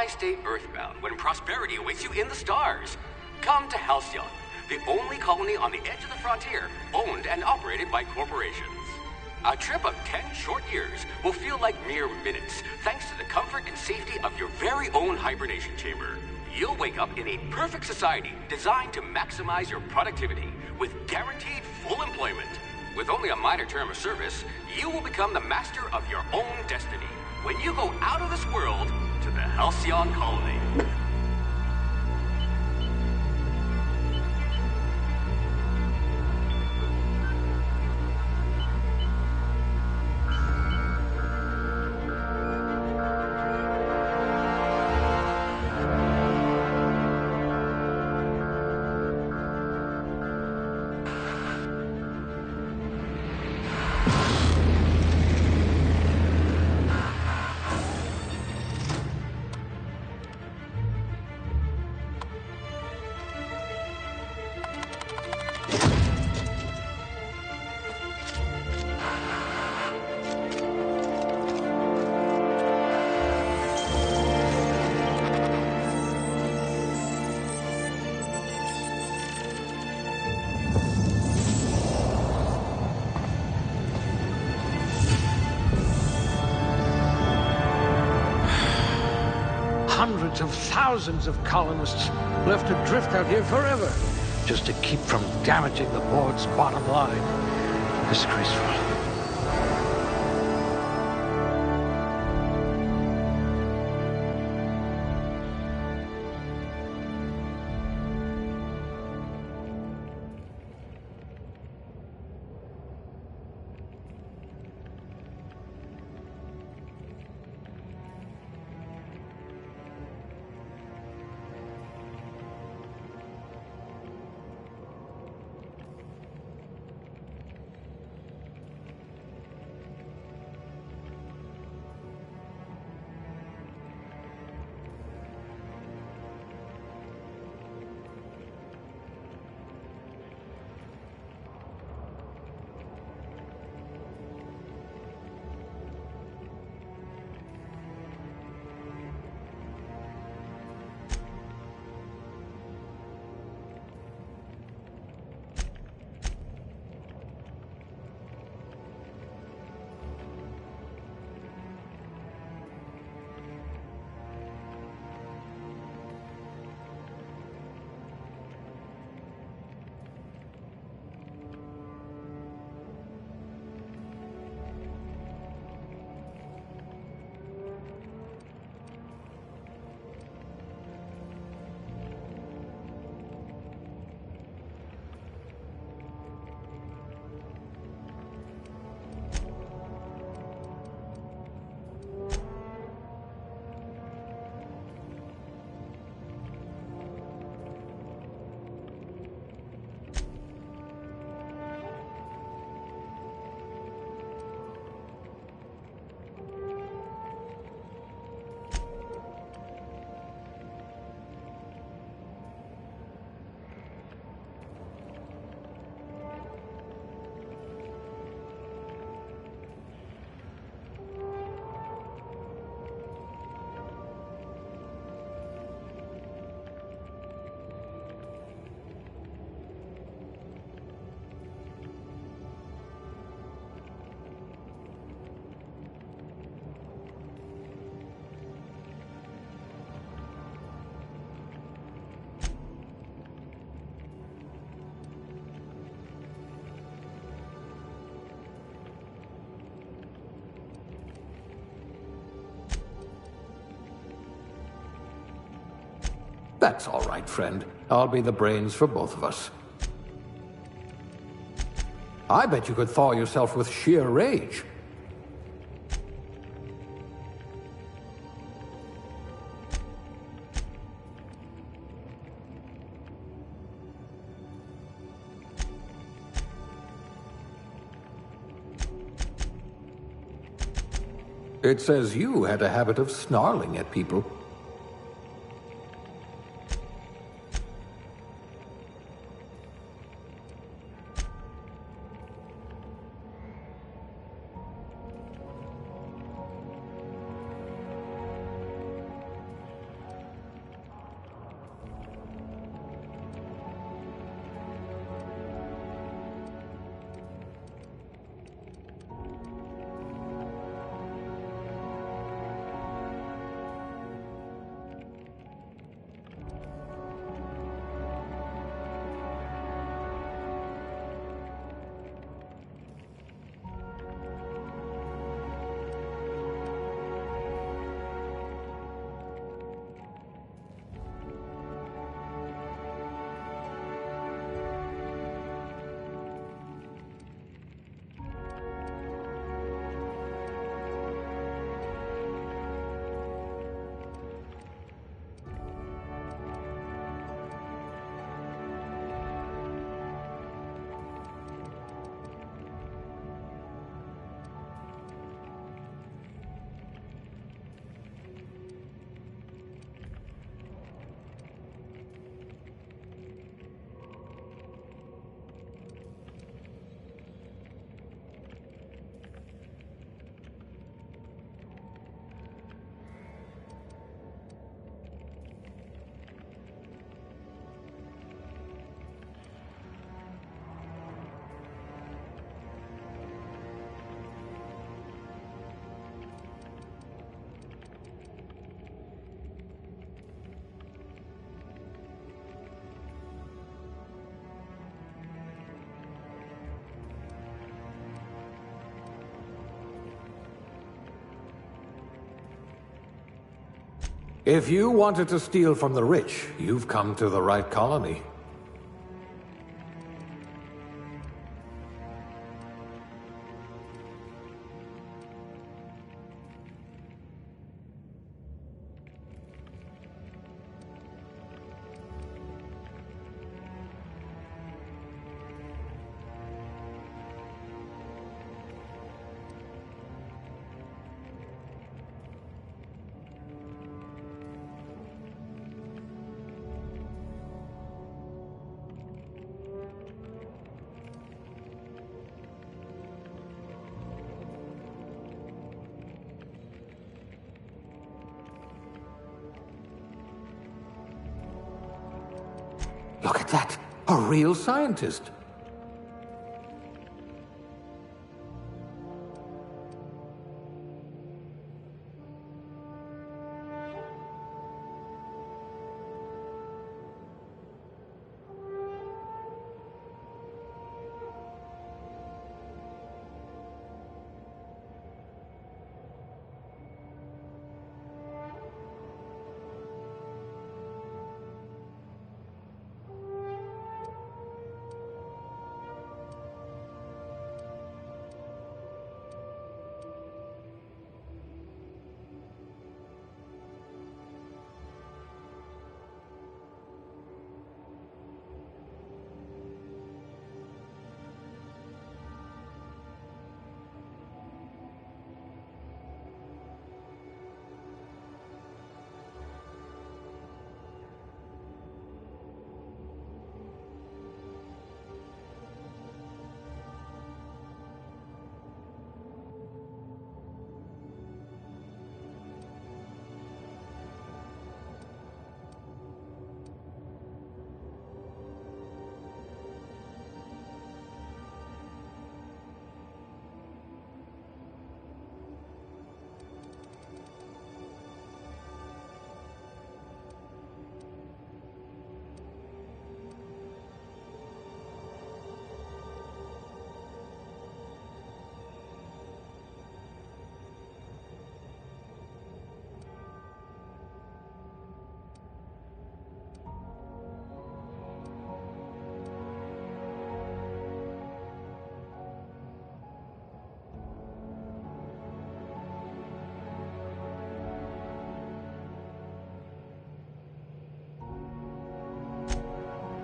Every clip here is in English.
Why stay earthbound when prosperity awaits you in the stars? Come to Halcyon, the only colony on the edge of the frontier, owned and operated by corporations. A trip of 10 short years will feel like mere minutes, thanks to the comfort and safety of your very own hibernation chamber. You'll wake up in a perfect society designed to maximize your productivity with guaranteed full employment. With only a minor term of service, you will become the master of your own destiny when you go out of this world to the Halcyon colony. Hundreds of thousands of colonists left adrift out here forever, just to keep from damaging the board's bottom line. Disgraceful. That's all right, friend. I'll be the brains for both of us. I bet you could thaw yourself with sheer rage. It says you had a habit of snarling at people. If you wanted to steal from the rich, you've come to the right colony. Look at that! A real scientist!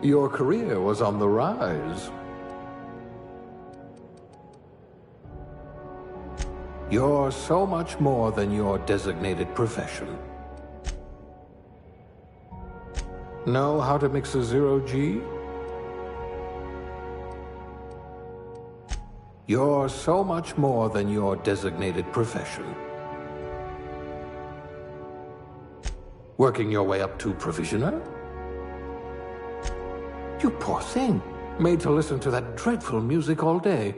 Your career was on the rise. You're so much more than your designated profession. Know how to mix a zero-G? You're so much more than your designated profession. Working your way up to provisioner? You poor thing. Made to listen to that dreadful music all day.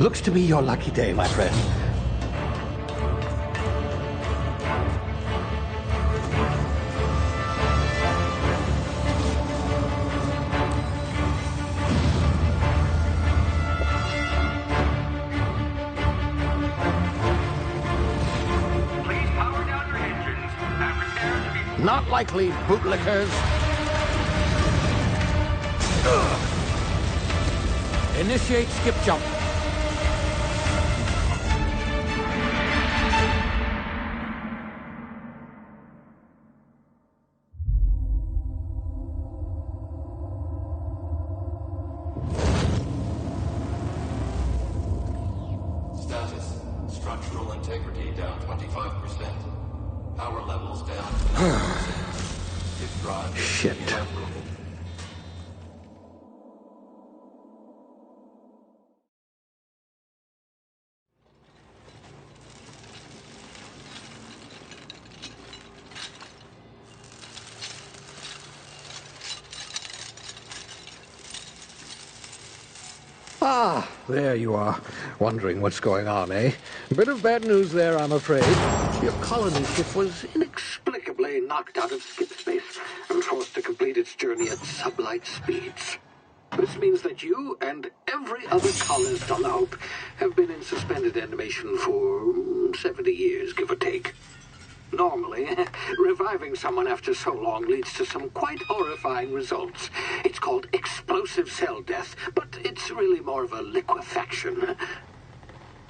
Looks to be your lucky day, my friend. Please power down your engines and prepare to be... Not likely, bootlickers. Initiate skip jump. Status. Structural integrity down 25%. Power levels down 90%. If drive Shit. inoperable. Ah, there you are. Wondering what's going on, eh? Bit of bad news there, I'm afraid. Your colony ship was inexplicably knocked out of skip space and forced to complete its journey at sublight speeds. This means that you and every other colonist on the Hope have been in suspended animation for 70 years, give or take. Normally, reviving someone after so long leads to some quite horrifying results. It's called explosive cell death, but it's really more of a liquefaction.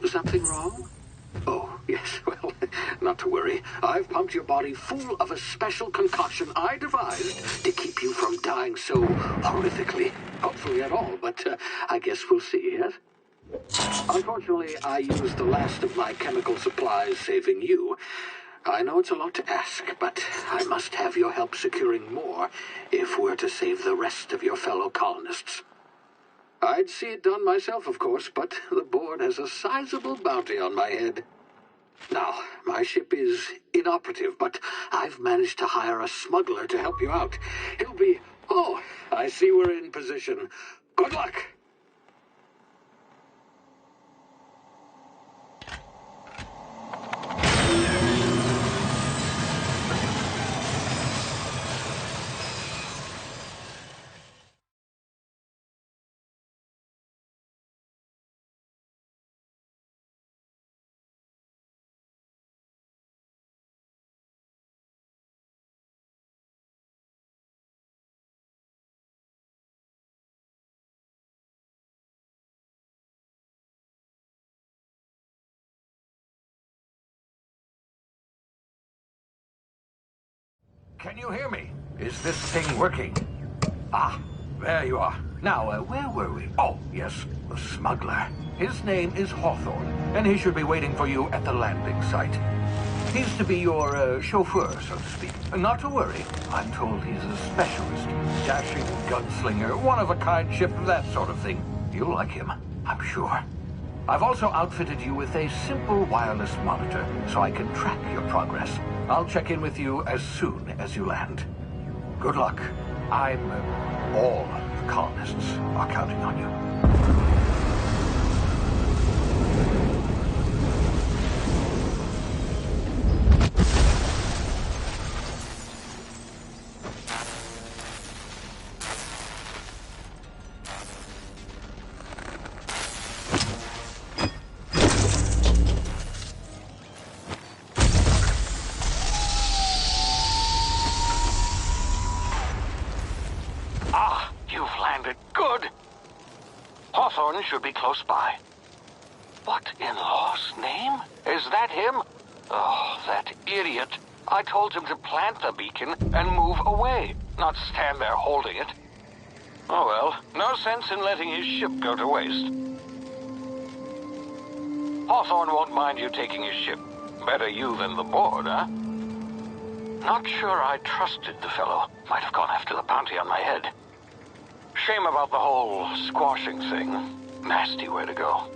Something wrong? Oh, yes, well, not to worry. I've pumped your body full of a special concoction I devised to keep you from dying so horrifically. Hopefully at all, but I guess we'll see, yes? Unfortunately, I used the last of my chemical supplies saving you. I know it's a lot to ask, but I must have your help securing more if we're to save the rest of your fellow colonists. I'd see it done myself, of course, but the board has a sizable bounty on my head. Now, my ship is inoperative, but I've managed to hire a smuggler to help you out. He'll be... Oh, I see we're in position. Good luck! Can you hear me? Is this thing working? Ah, there you are. Now, where were we? Oh, yes, the smuggler. His name is Hawthorne, and he should be waiting for you at the landing site. He's to be your chauffeur, so to speak. Not to worry. I'm told he's a specialist. Dashing gunslinger, one-of-a-kind ship, that sort of thing. You'll like him, I'm sure. I've also outfitted you with a simple wireless monitor, so I can track your progress. I'll check in with you as soon as you land. Good luck. All the colonists are counting on you. Hawthorne should be close by. What in law's name? Is that him? Oh, that idiot. I told him to plant the beacon and move away, not stand there holding it. Oh well, no sense in letting his ship go to waste. Hawthorne won't mind you taking his ship. Better you than the board, huh? Not sure I trusted the fellow. Might have gone after the bounty on my head. Shame about the whole squashing thing. Nasty way to go.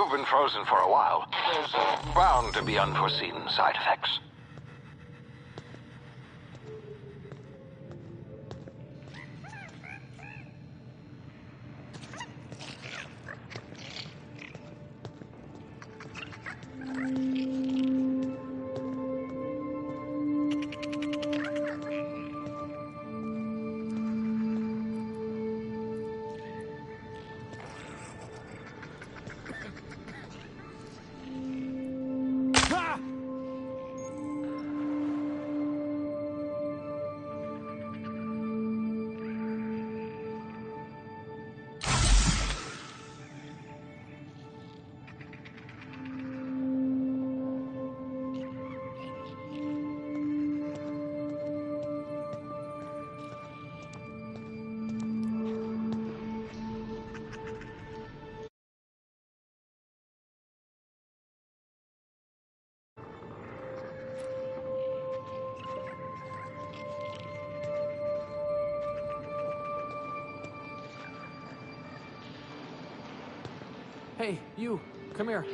You've been frozen for a while. There's bound to be unforeseen side effects. Hey, you, come here.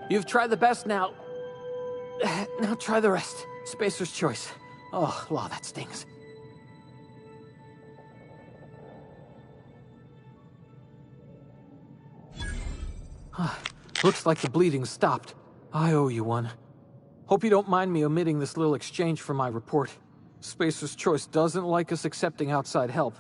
You've tried the best now. Now try the rest. Spacer's choice. Oh, law, that stings. Looks like the bleeding stopped. I owe you one. Hope you don't mind me omitting this little exchange from my report. Spacer's choice doesn't like us accepting outside help.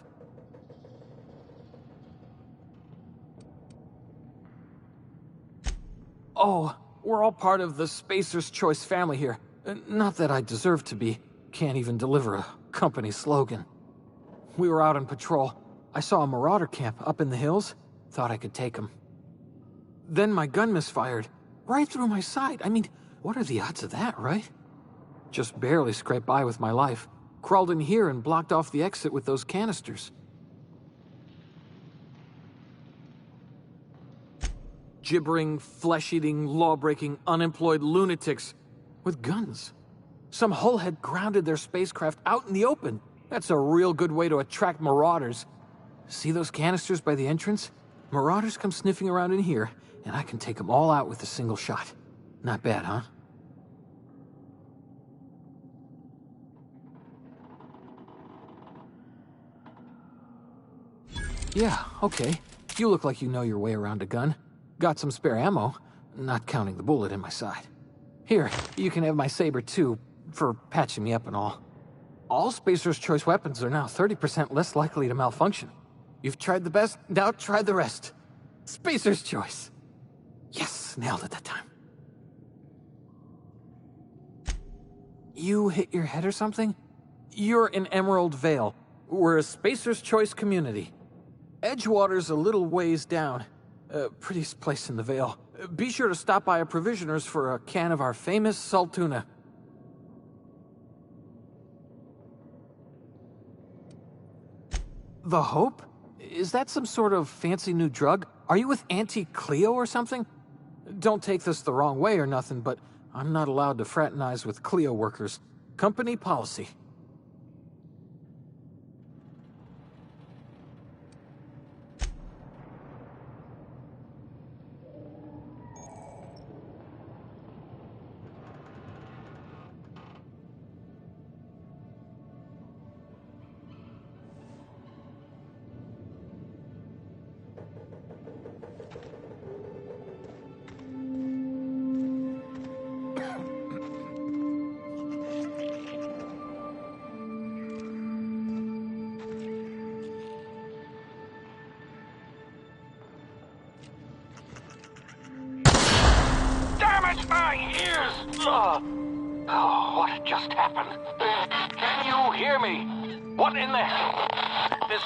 Oh, we're all part of the Spacer's Choice family here. Not that I deserve to be. Can't even deliver a company slogan. We were out on patrol. I saw a marauder camp up in the hills. Thought I could take them. Then my gun misfired. Right through my side. I mean, what are the odds of that, right? Just barely scraped by with my life. Crawled in here and blocked off the exit with those canisters. Gibbering, flesh-eating, law-breaking, unemployed lunatics with guns. Some hullhead grounded their spacecraft out in the open. That's a real good way to attract marauders. See those canisters by the entrance? Marauders come sniffing around in here, and I can take them all out with a single shot. Not bad, huh? Yeah, okay. You look like you know your way around a gun. Got some spare ammo, not counting the bullet in my side. Here, you can have my saber too, for patching me up and all. All Spacer's Choice weapons are now 30% less likely to malfunction. You've tried the best, now try the rest. Spacer's Choice. Yes, nailed it that time. You hit your head or something? You're in Emerald Vale. We're a Spacer's Choice community. Edgewater's a little ways down. Prettiest place in the Vale. Be sure to stop by a provisioner's for a can of our famous salt tuna. The Hope? Is that some sort of fancy new drug? Are you with Auntie Cleo or something? Don't take this the wrong way or nothing, but I'm not allowed to fraternize with Cleo workers. Company policy. What just happened? Can you hear me? What in the hell? This...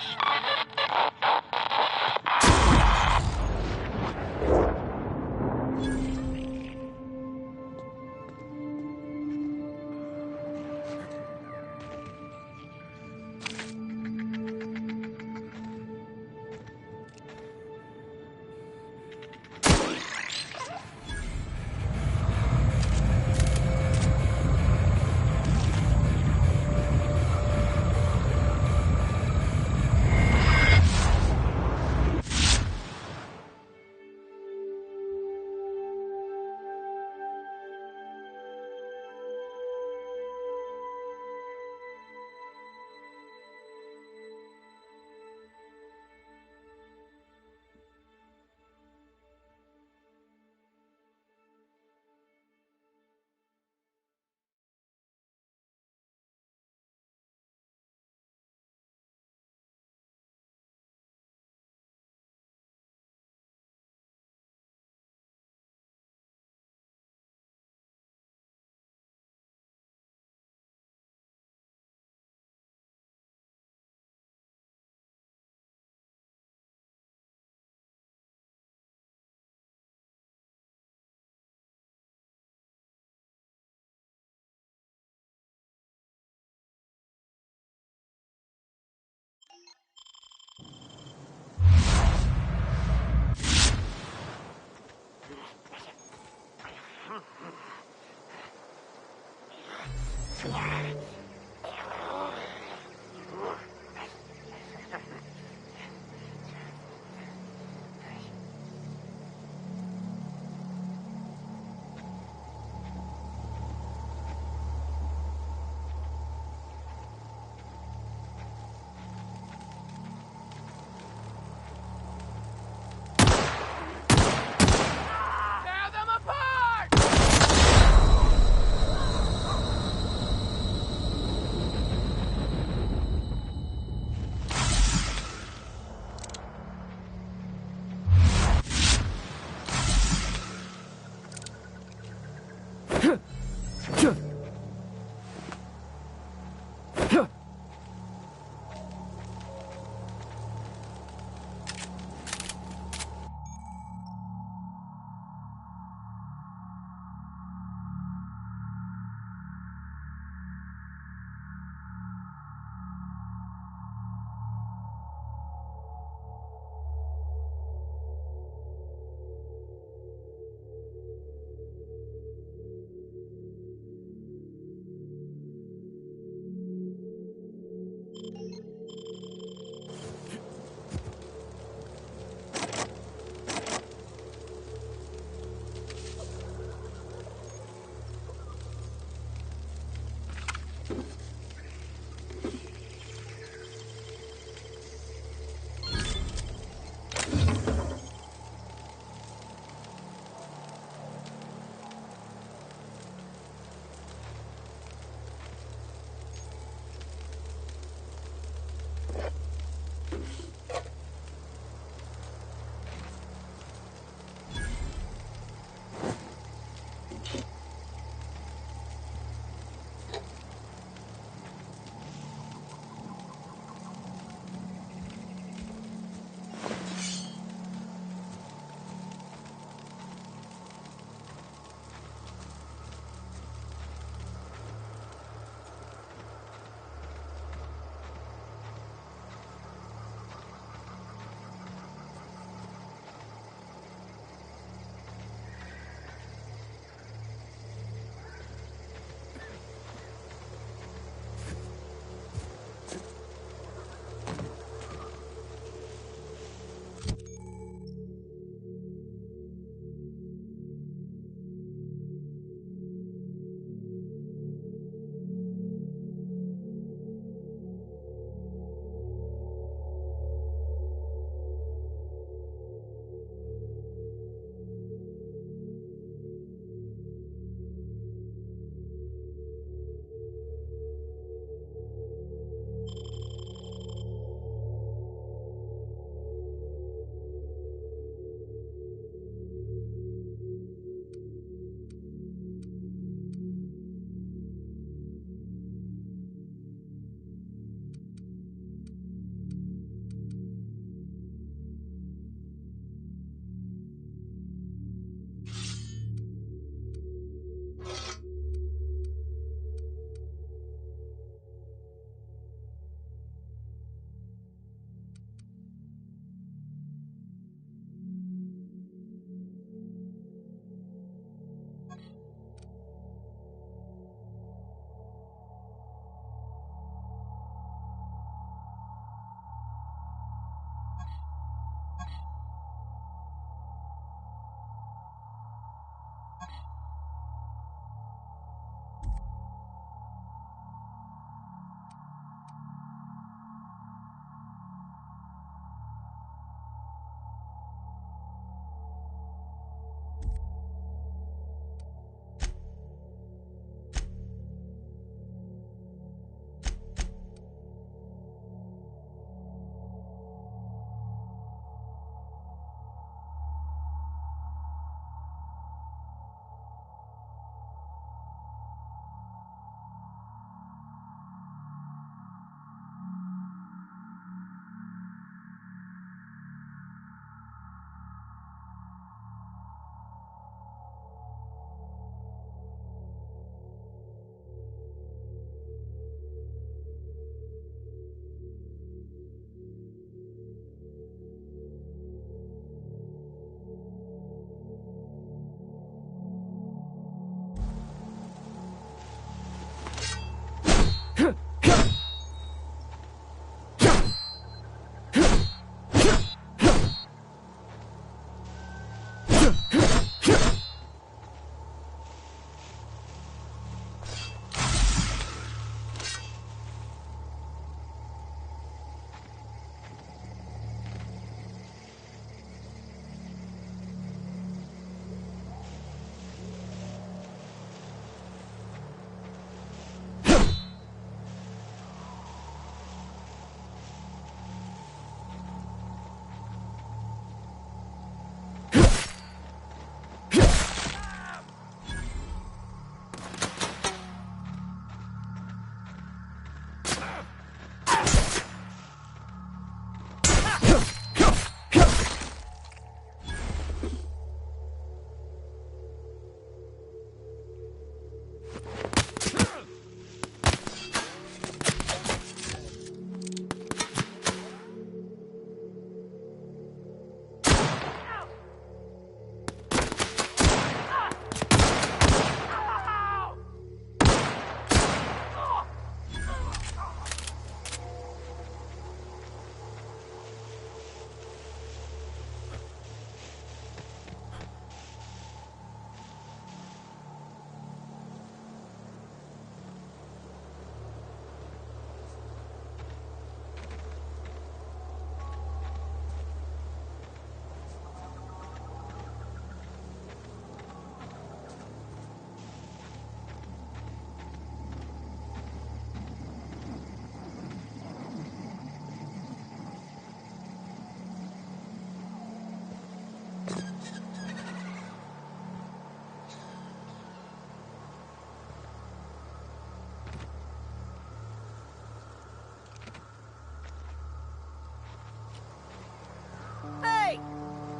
Hey!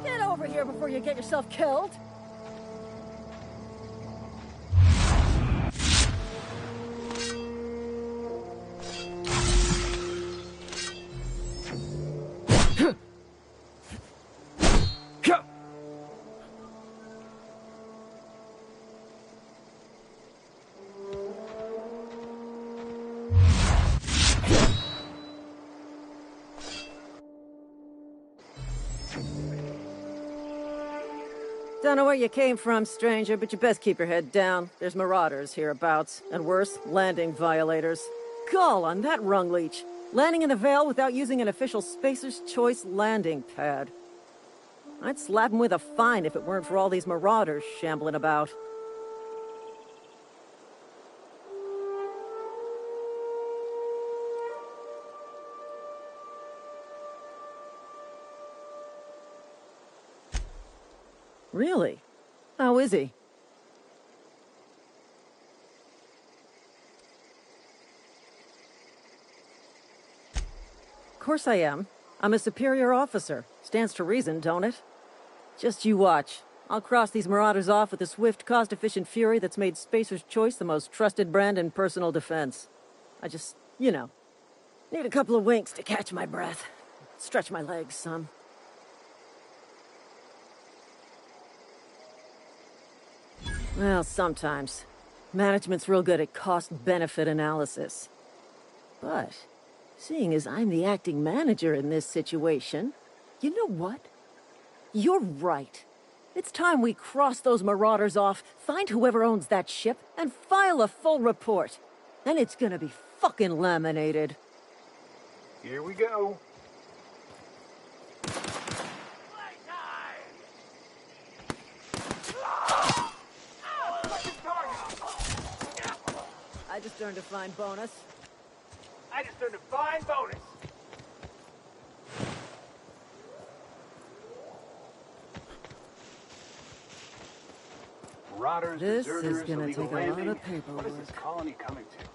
Get over here before you get yourself killed! Don't know where you came from, stranger, but you best keep your head down. There's marauders hereabouts, and worse, landing violators. Call on that rung leech. Landing in the Vale without using an official Spacer's Choice landing pad. I'd slap him with a fine if it weren't for all these marauders shambling about. Really? How is he? Of course I am. I'm a superior officer. Stands to reason, don't it? Just you watch. I'll cross these marauders off with a swift, cost-efficient fury that's made Spacer's Choice the most trusted brand in personal defense. I just, you know, need a couple of winks to catch my breath. Stretch my legs some. Well, sometimes. Management's real good at cost-benefit analysis. But, seeing as I'm the acting manager in this situation, you know what? You're right. It's time we cross those marauders off, find whoever owns that ship, and file a full report. Then it's gonna be fucking laminated. Here we go. I just earned a fine bonus. I just earned a fine bonus. Marauders, This deserters, is gonna illegal take a lot landing. of paperwork. What is this colony coming to?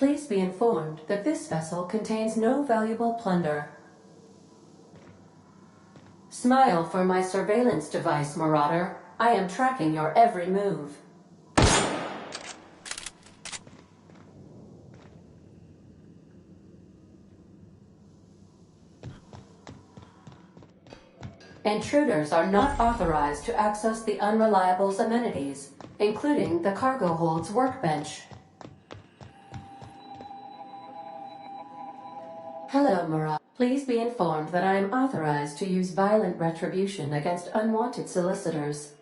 Please be informed that this vessel contains no valuable plunder. Smile for my surveillance device, Marauder. I am tracking your every move. Intruders are not authorized to access the Unreliable's amenities, including the cargo hold's workbench. Hello, Marauder. Please be informed that I am authorized to use violent retribution against unwanted solicitors.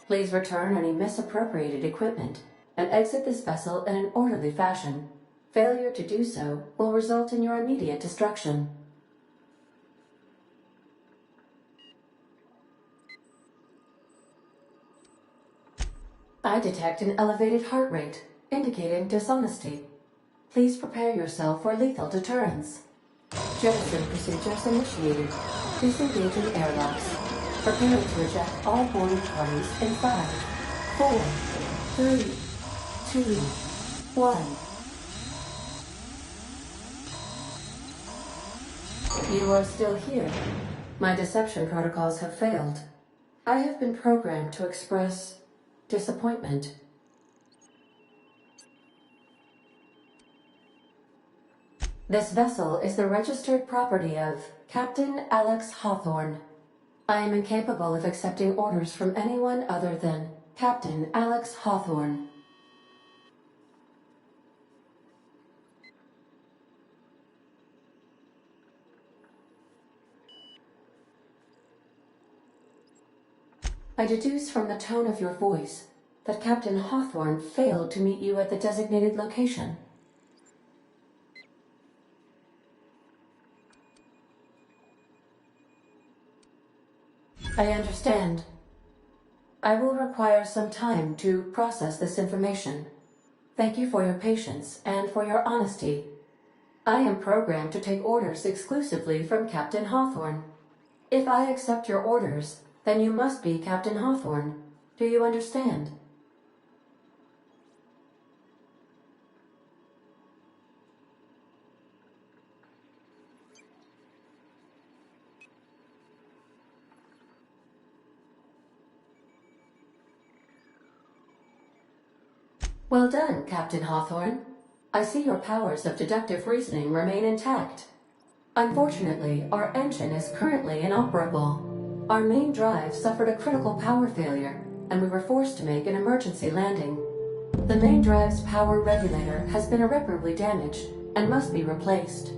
Please return any misappropriated equipment and exit this vessel in an orderly fashion. Failure to do so will result in your immediate destruction. I detect an elevated heart rate, indicating dishonesty. Please prepare yourself for lethal deterrence. Jettison procedures initiated. Disengaging airlocks. Preparing to eject all boarding parties in 5, 4, 3, 2, 1. You are still here. My deception protocols have failed. I have been programmed to express disappointment. This vessel is the registered property of Captain Alex Hawthorne. I am incapable of accepting orders from anyone other than Captain Alex Hawthorne. I deduce from the tone of your voice that Captain Hawthorne failed to meet you at the designated location. I understand. I will require some time to process this information. Thank you for your patience and for your honesty. I am programmed to take orders exclusively from Captain Hawthorne. If I accept your orders, then you must be Captain Hawthorne. Do you understand? Well done, Captain Hawthorne. I see your powers of deductive reasoning remain intact. Unfortunately, our engine is currently inoperable. Our main drive suffered a critical power failure, and we were forced to make an emergency landing. The main drive's power regulator has been irreparably damaged and must be replaced.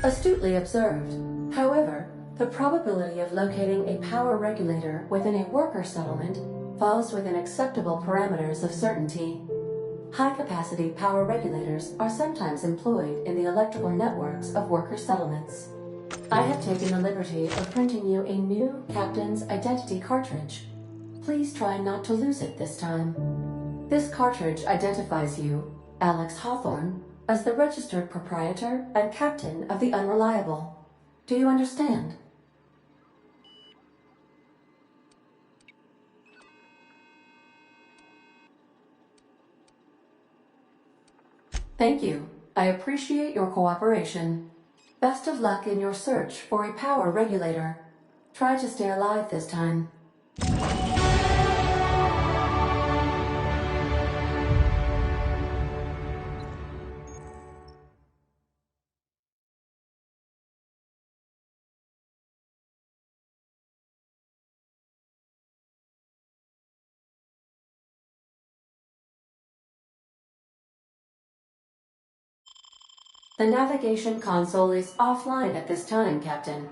Astutely observed. However, the probability of locating a power regulator within a worker settlement falls within acceptable parameters of certainty. High-capacity power regulators are sometimes employed in the electrical networks of worker settlements. I have taken the liberty of printing you a new Captain's Identity cartridge. Please try not to lose it this time. This cartridge identifies you, Alex Hawthorne, as the registered proprietor and captain of the Unreliable. Do you understand? Thank you. I appreciate your cooperation. Best of luck in your search for a power regulator. Try to stay alive this time. The navigation console is offline at this time, Captain.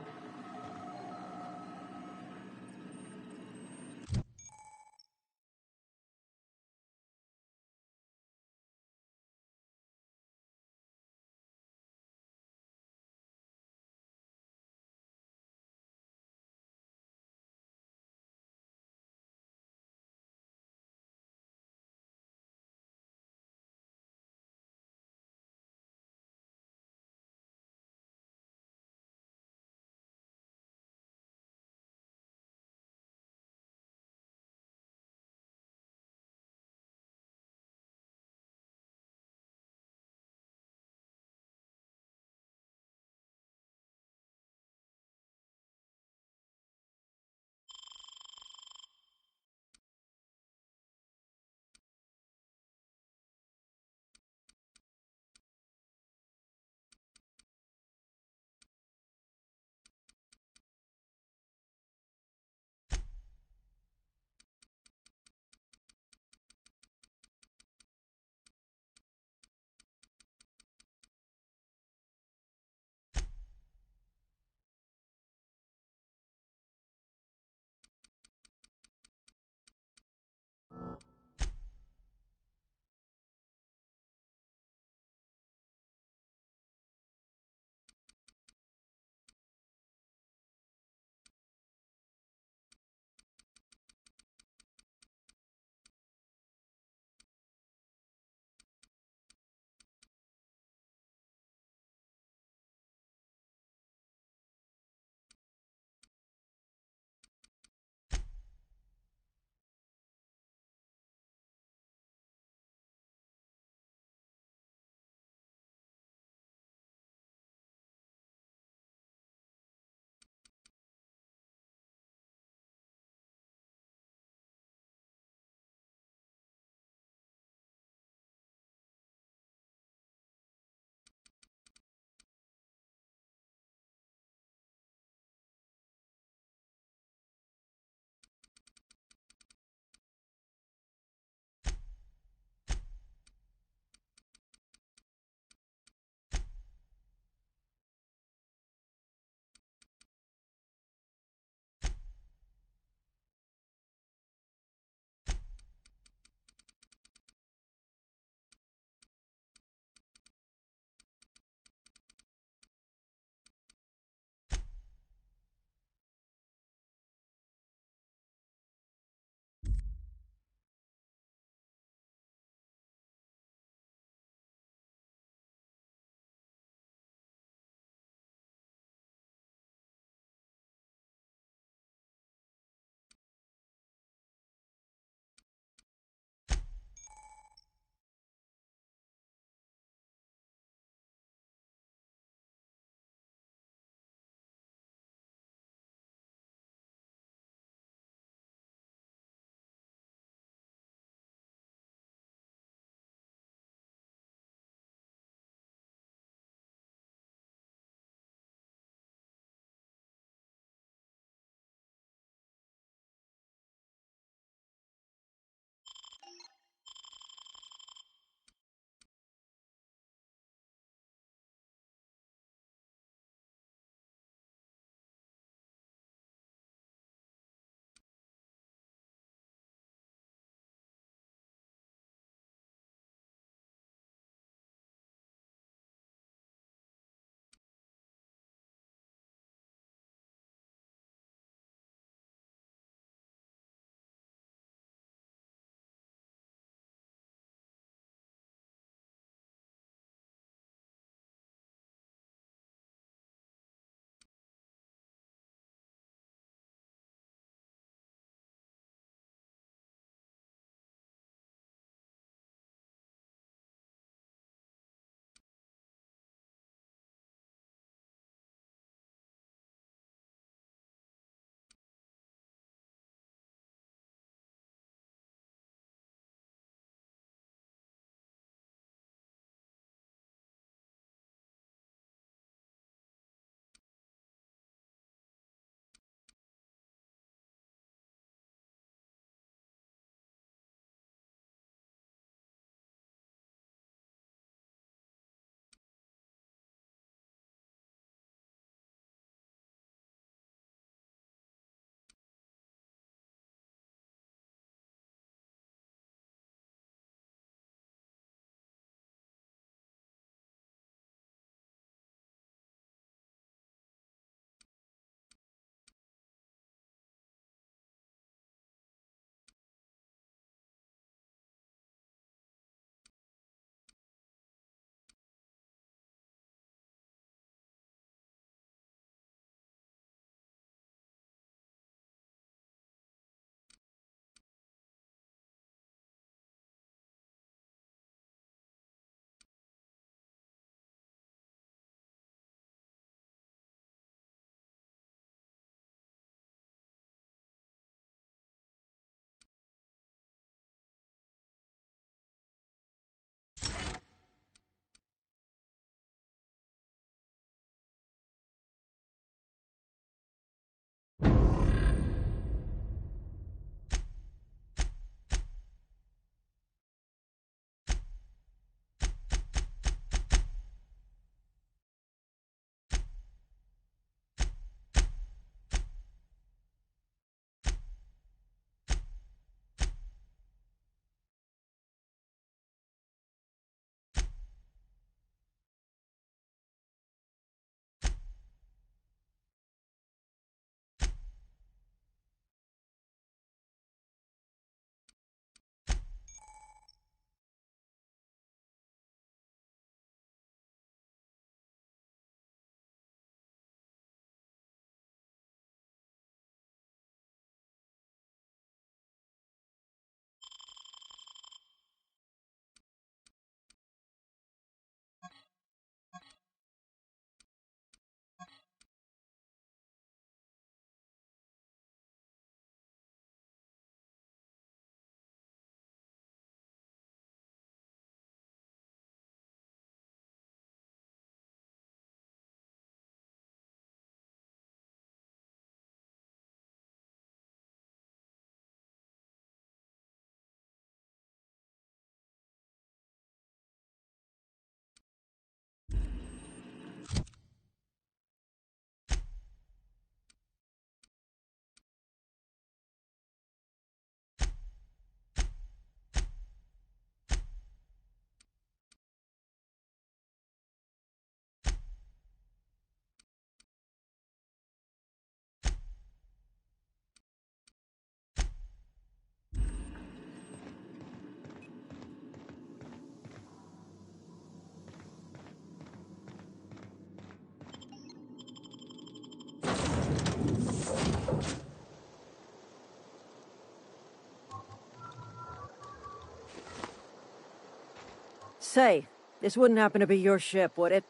Say, this wouldn't happen to be your ship, would it?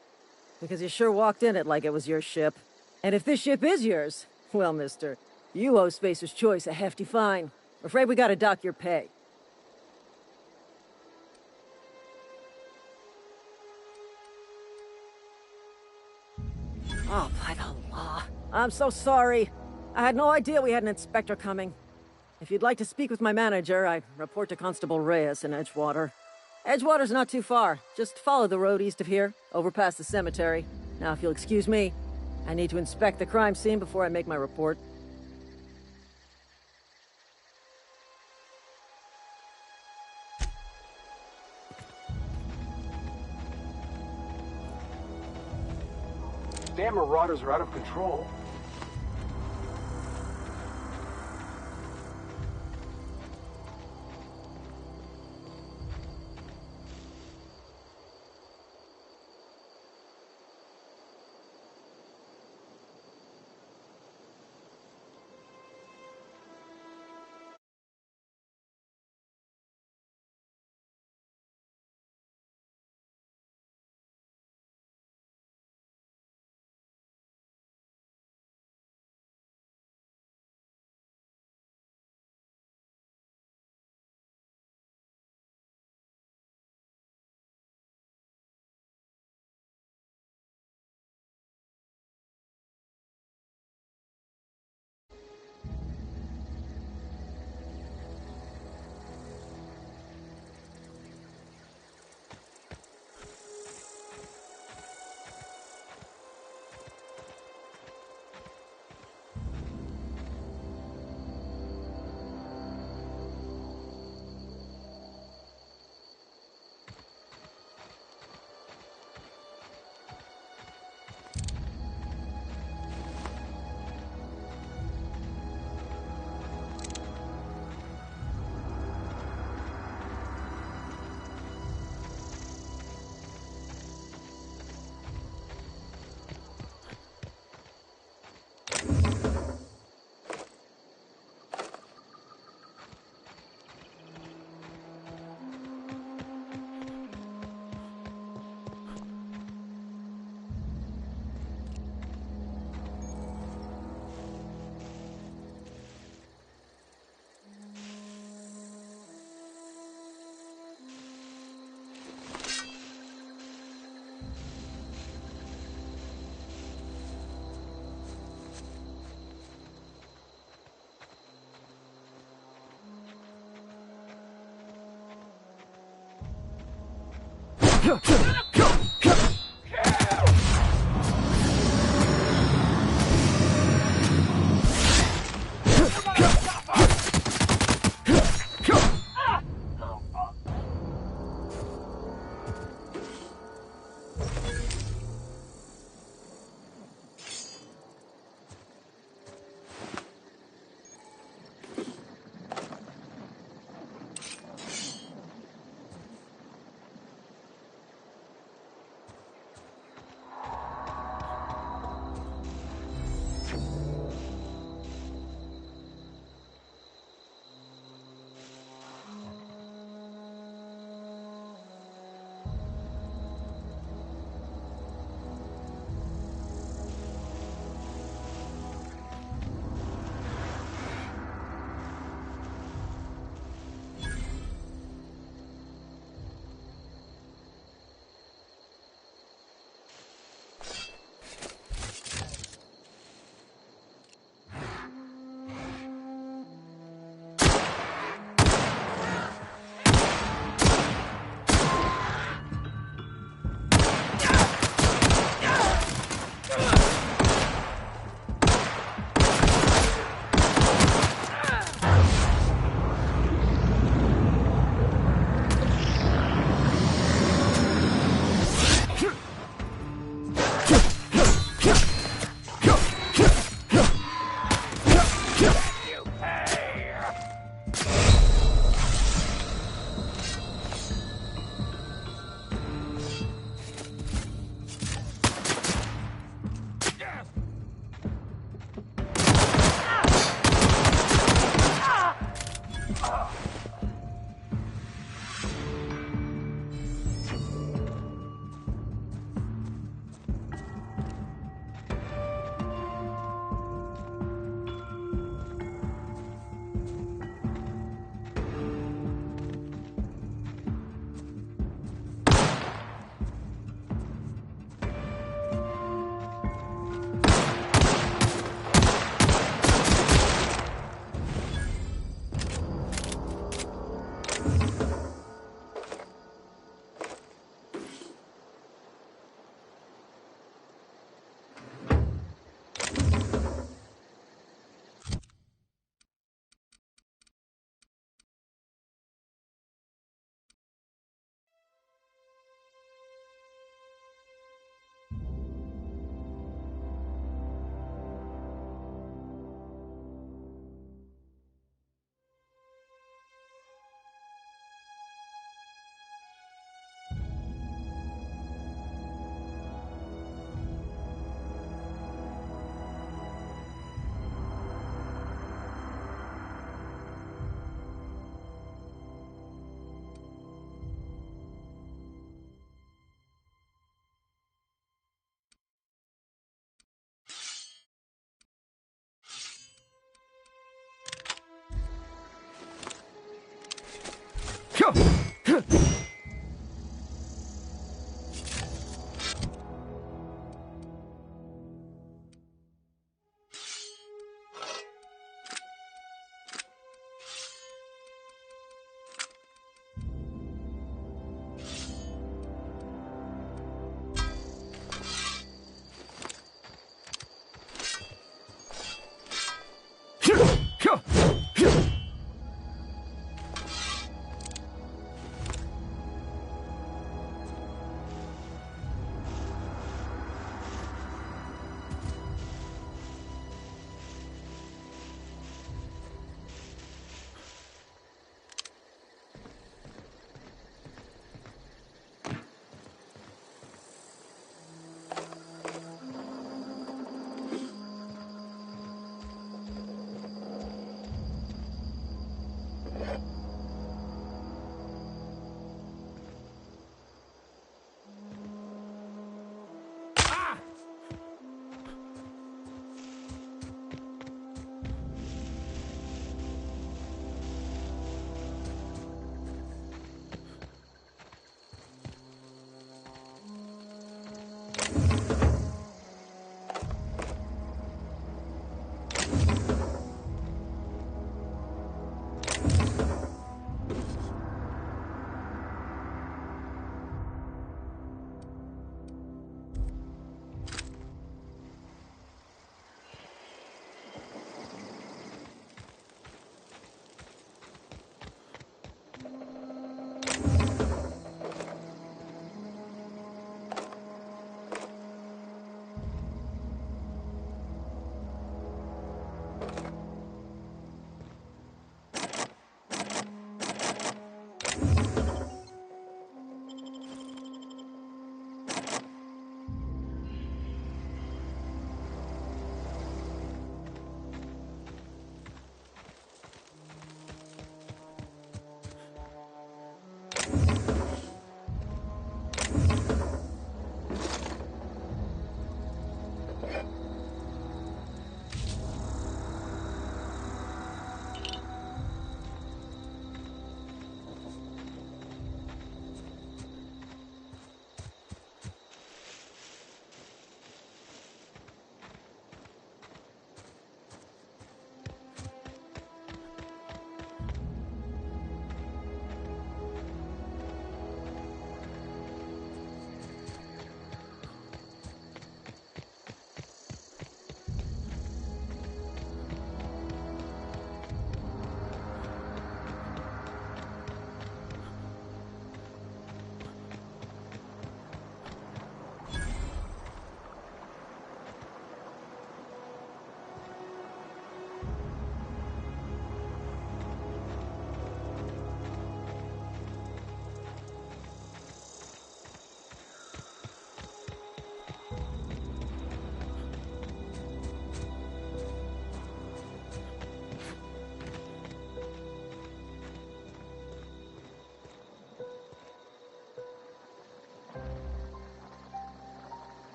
Because you sure walked in it like it was your ship. And if this ship is yours, well, mister, you owe Spacer's Choice a hefty fine. Afraid we gotta dock your pay. Oh, by the law. I'm so sorry. I had no idea we had an inspector coming. If you'd like to speak with my manager, I report to Constable Reyes in Edgewater. Edgewater's not too far. Just follow the road east of here, over past the cemetery. Now, if you'll excuse me, I need to inspect the crime scene before I make my report. Damn marauders are out of control.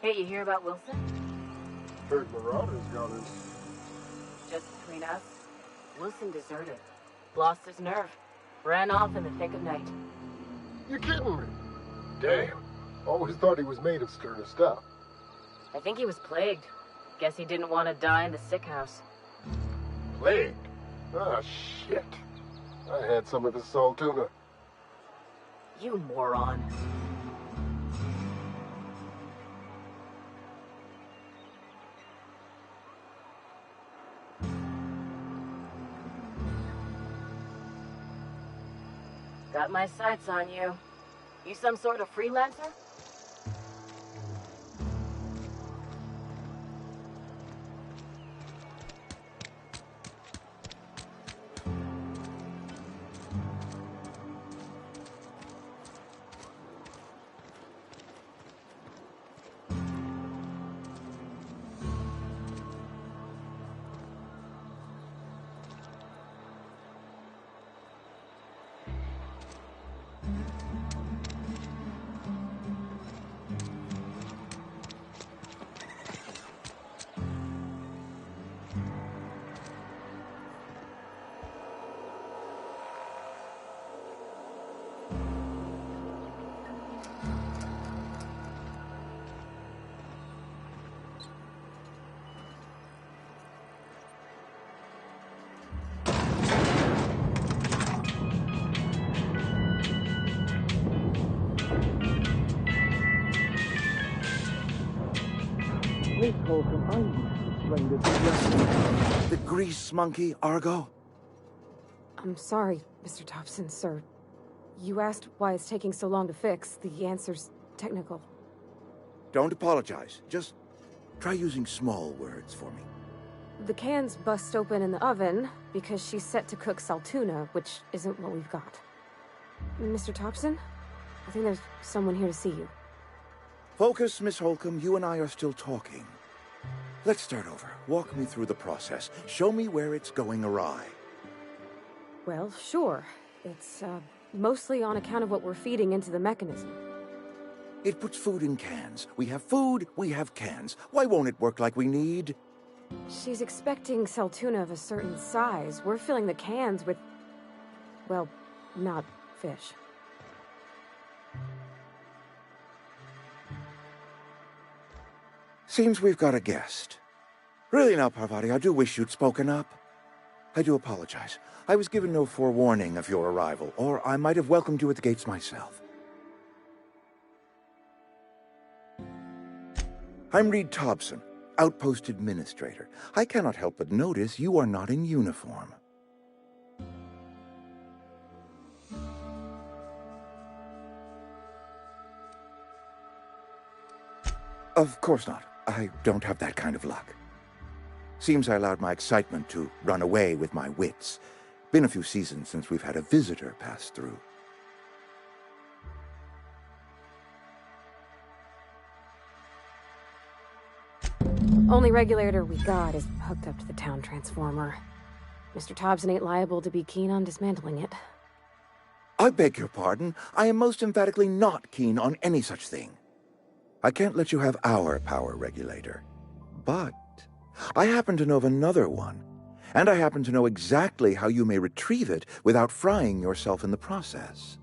Hey, you hear about Wilson? Heard Marauders got his. Just between us, Wilson deserted. Lost his nerve. Ran off in the thick of night. You kidding me? Damn. Always thought he was made of sterner stuff. I think he was plagued. Guess he didn't want to die in the sick house. Plague? Ah, shit. I had some of the salt tuna. You moron. Got my sights on you. You some sort of freelancer? The grease monkey, Argo? I'm sorry, Mr. Thompson, sir. You asked why it's taking so long to fix. The answer's technical. Don't apologize. Just try using small words for me. The can's bust open in the oven because she's set to cook saltuna, which isn't what we've got. Mr. Thompson? I think there's someone here to see you. Focus, Miss Holcomb. You and I are still talking. Let's start over. Walk me through the process. Show me where it's going awry. Well, sure. It's, mostly on account of what we're feeding into the mechanism. It puts food in cans. We have food, we have cans. Why won't it work like we need? She's expecting saltuna of a certain size. We're filling the cans with, well, not fish. Seems we've got a guest. Really now, Parvati, I do wish you'd spoken up. I do apologize. I was given no forewarning of your arrival, or I might have welcomed you at the gates myself. I'm Reed Thompson, Outpost Administrator. I cannot help but notice you are not in uniform. Of course not. I don't have that kind of luck. Seems I allowed my excitement to run away with my wits. Been a few seasons since we've had a visitor pass through. Only regulator we got is hooked up to the town transformer. Mr. Thompson ain't liable to be keen on dismantling it. I beg your pardon. I am most emphatically not keen on any such thing. I can't let you have our power regulator. But I happen to know of another one, and I happen to know exactly how you may retrieve it without frying yourself in the process.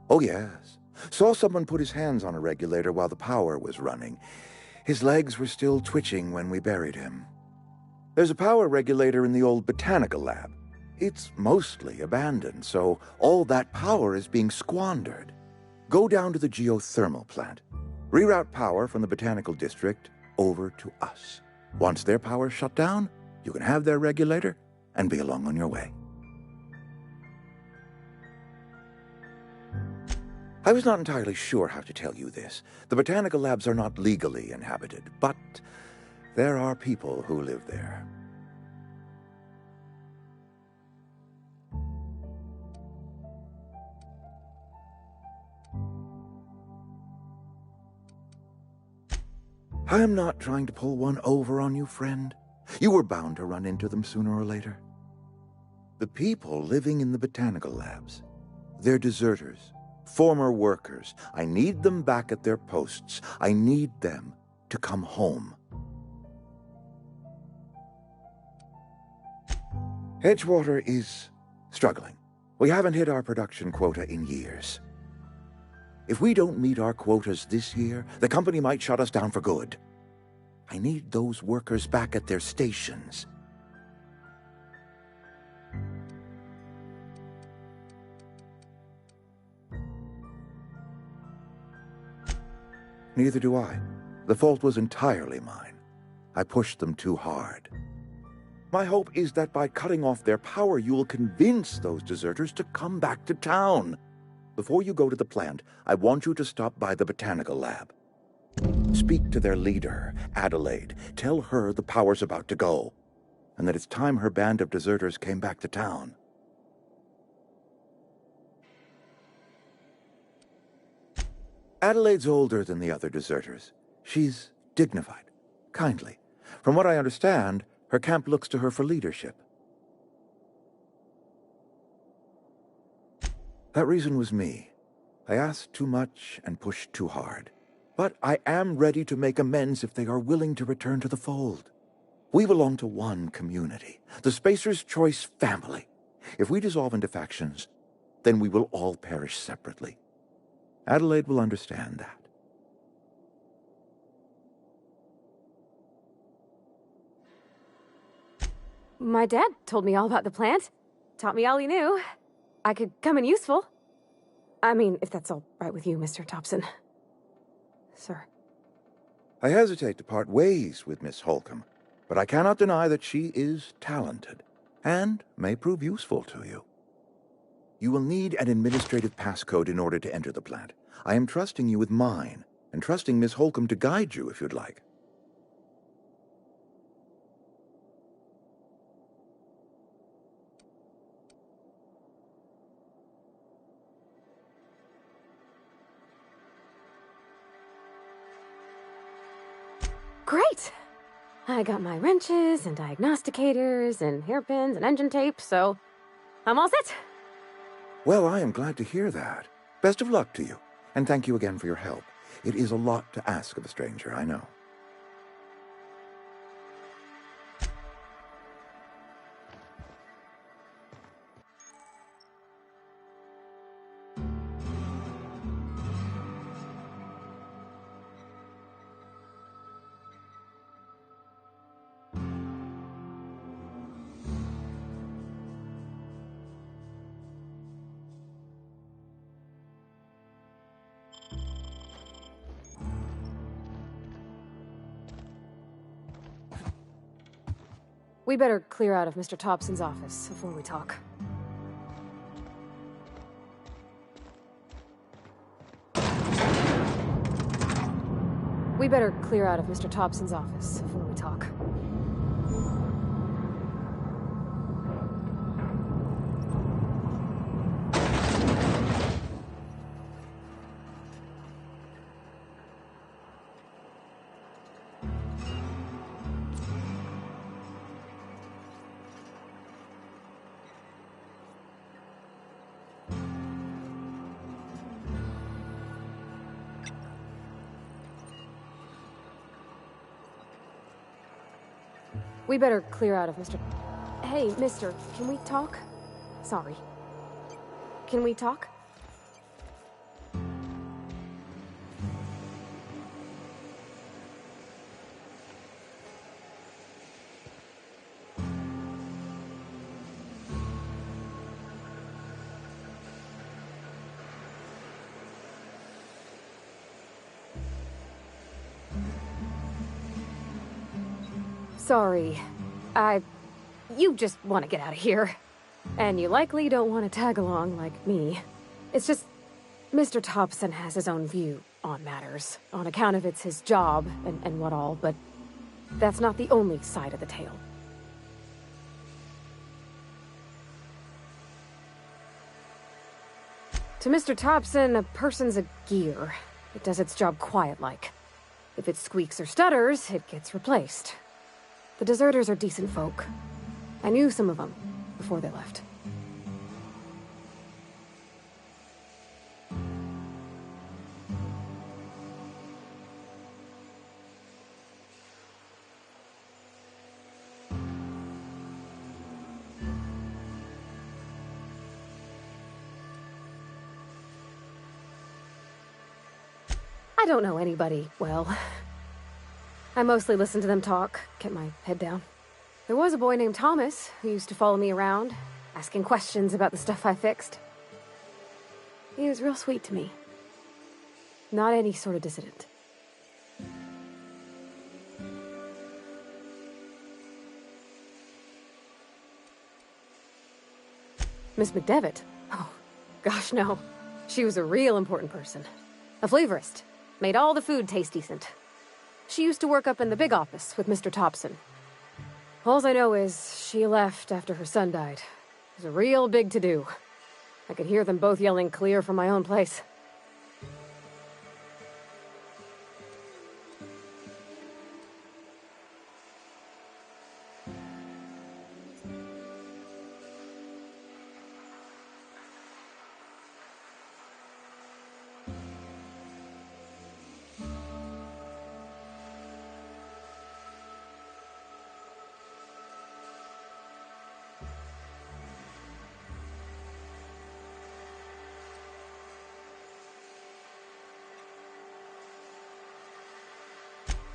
Oh, yes. Saw someone put his hands on a regulator while the power was running. His legs were still twitching when we buried him. There's a power regulator in the old botanical lab. It's mostly abandoned, so all that power is being squandered. Go down to the geothermal plant. Reroute power from the botanical district over to us. Once their power's shut down, you can have their regulator and be along on your way. I was not entirely sure how to tell you this. The botanical labs are not legally inhabited, but There are people who live there. I am not trying to pull one over on you, friend. You were bound to run into them sooner or later. The people living in the botanical labs, they're deserters, former workers. I need them back at their posts. I need them to come home. Edgewater is struggling. We haven't hit our production quota in years. If we don't meet our quotas this year, the company might shut us down for good. I need those workers back at their stations. Neither do I. The fault was entirely mine. I pushed them too hard. My hope is that by cutting off their power, you will convince those deserters to come back to town. Before you go to the plant, I want you to stop by the botanical lab. Speak to their leader, Adelaide. Tell her the power's about to go, and that it's time her band of deserters came back to town. Adelaide's older than the other deserters. She's dignified, kindly. From what I understand, her camp looks to her for leadership. That reason was me. I asked too much and pushed too hard. But I am ready to make amends if they are willing to return to the fold. We belong to one community, the Spacer's Choice family. If we dissolve into factions, then we will all perish separately. Adelaide will understand that. My dad told me all about the plant. Taught me all he knew. I could come in useful. I mean, if that's all right with you, Mr. Thompson. Sir. I hesitate to part ways with Miss Holcomb, but I cannot deny that she is talented and may prove useful to you. You will need an administrative passcode in order to enter the plant. I am trusting you with mine, and trusting Miss Holcomb to guide you if you'd like. Great! I got my wrenches and diagnosticators and hairpins and engine tape, so I'm all set. Well, I am glad to hear that. Best of luck to you, and thank you again for your help. It is a lot to ask of a stranger, I know. We better clear out of Mr. Thompson's office before we talk. We better clear out of Mr. Thompson's office before we talk. We better clear out of Mr. Hey, mister, can we talk? Sorry. Can we talk? Sorry. You just want to get out of here. And you likely don't want to tag along like me. It's just, Mr. Thompson has his own view on matters, on account of it's his job and what all, but that's not the only side of the tale. To Mr. Thompson, a person's a gear. It does its job quiet-like. If it squeaks or stutters, it gets replaced. The deserters are decent folk. I knew some of them before they left. I don't know anybody well. I mostly listen to them talk, kept my head down. There was a boy named Thomas who used to follow me around, asking questions about the stuff I fixed. He was real sweet to me. Not any sort of dissident. Miss McDevitt? Oh, gosh, no. She was a real important person. A flavorist. Made all the food taste decent. She used to work up in the big office with Mr. Thompson. All I know is she left after her son died. It was a real big to-do. I could hear them both yelling clear from my own place.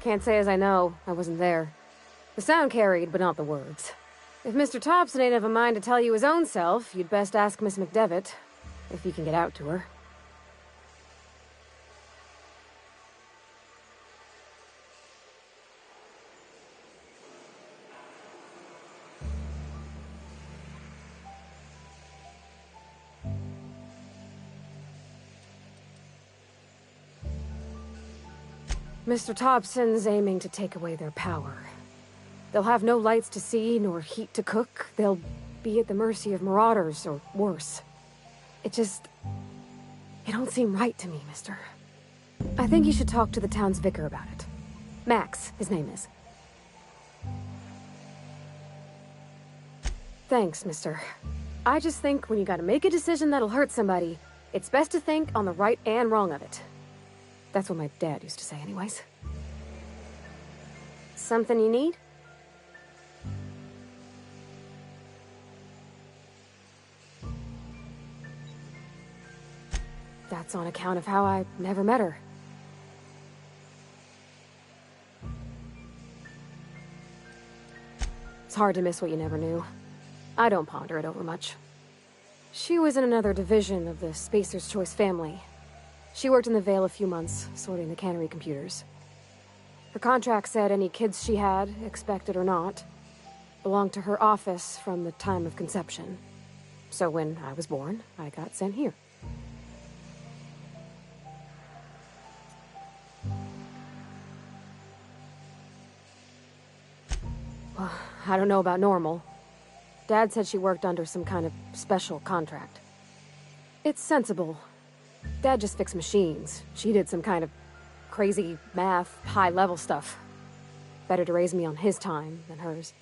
Can't say as I know. I wasn't there. The sound carried, but not the words. If Mr. Thompson ain't of a mind to tell you his own self, you'd best ask Miss McDevitt, if you can get out to her. Mr. Thompson's aiming to take away their power. They'll have no lights to see, nor heat to cook. They'll be at the mercy of marauders, or worse. It don't seem right to me, mister. I think you should talk to the town's vicar about it. Max, his name is. Thanks, mister. I just think when you gotta make a decision that'll hurt somebody, it's best to think on the right and wrong of it. That's what my dad used to say anyways. Something you need? That's on account of how I never met her. It's hard to miss what you never knew. I don't ponder it over much. She was in another division of the Spacer's Choice family. She worked in the Vale a few months, sorting the cannery computers. Her contract said any kids she had, expected or not, belonged to her office from the time of conception. So when I was born, I got sent here. Well, I don't know about normal. Dad said she worked under some kind of special contract. It's sensible. Dad just fixed machines. She did some kind of crazy math, high-level stuff. Better to raise me on his time than hers.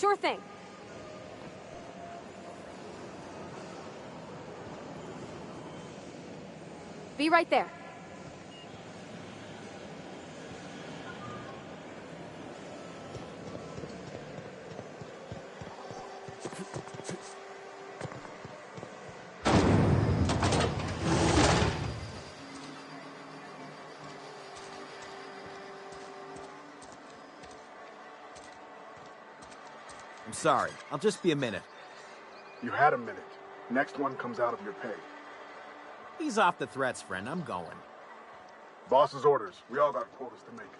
Sure thing. Be right there. I'm sorry. I'll just be a minute. You had a minute. Next one comes out of your pay. Ease off the threats, friend. I'm going. Boss's orders. We all got quotas to make.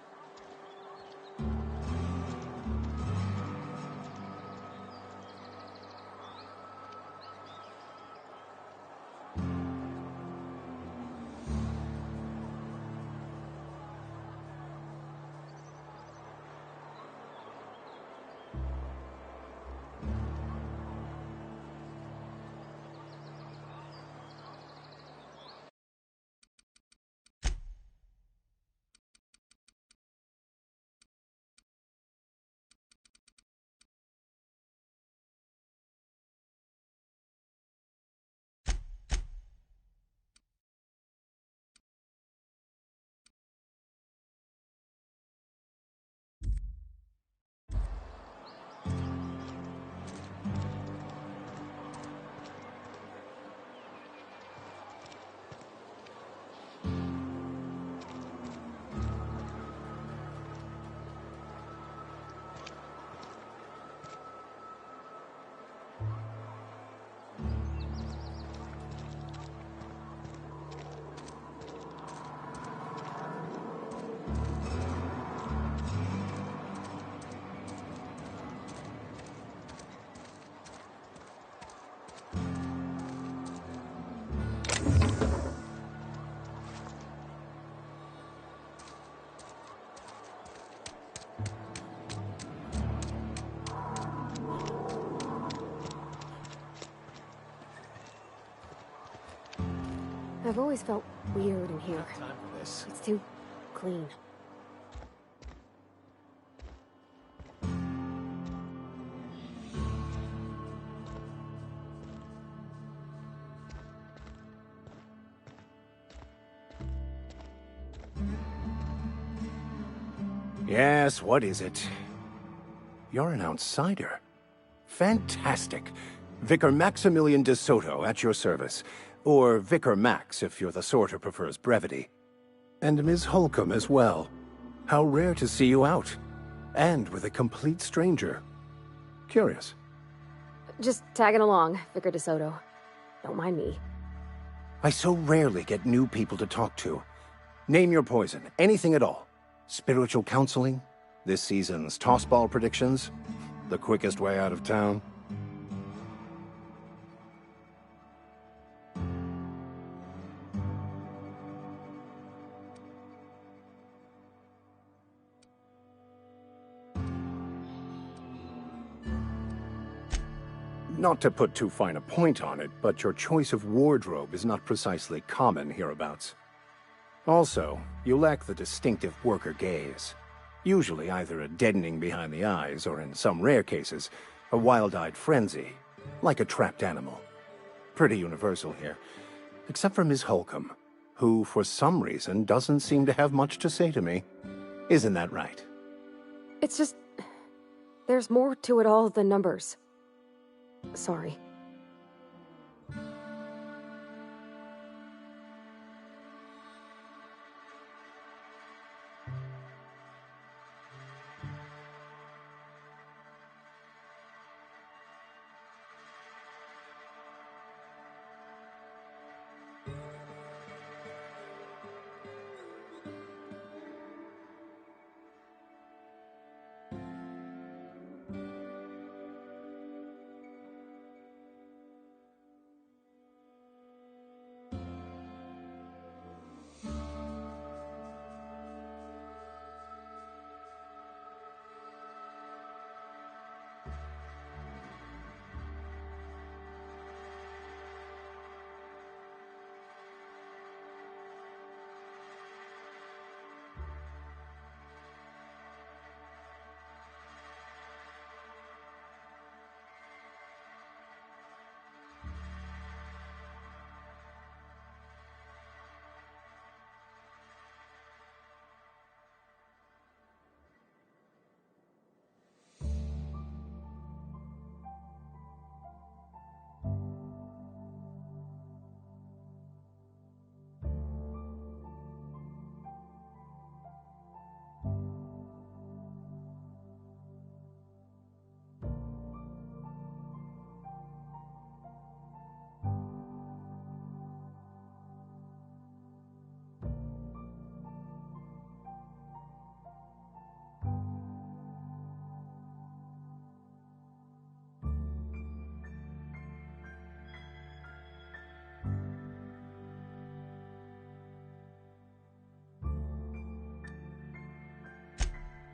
I've always felt weird in here. Time for this. It's too clean. Yes, what is it? You're an outsider. Fantastic. Vicar Maximilian de Soto, at your service. Or Vicar Max, if you're the sort who prefers brevity. And Ms. Holcomb as well. How rare to see you out. And with a complete stranger. Curious. Just tagging along, Vicar DeSoto. Don't mind me. I so rarely get new people to talk to. Name your poison, anything at all. Spiritual counseling? This season's tossball predictions? The quickest way out of town? Not to put too fine a point on it, but your choice of wardrobe is not precisely common hereabouts. Also, you lack the distinctive worker gaze. Usually either a deadening behind the eyes, or in some rare cases, a wild-eyed frenzy, like a trapped animal. Pretty universal here, except for Ms. Holcomb, who, for some reason, doesn't seem to have much to say to me. Isn't that right? It's just... there's more to it all than numbers. Sorry.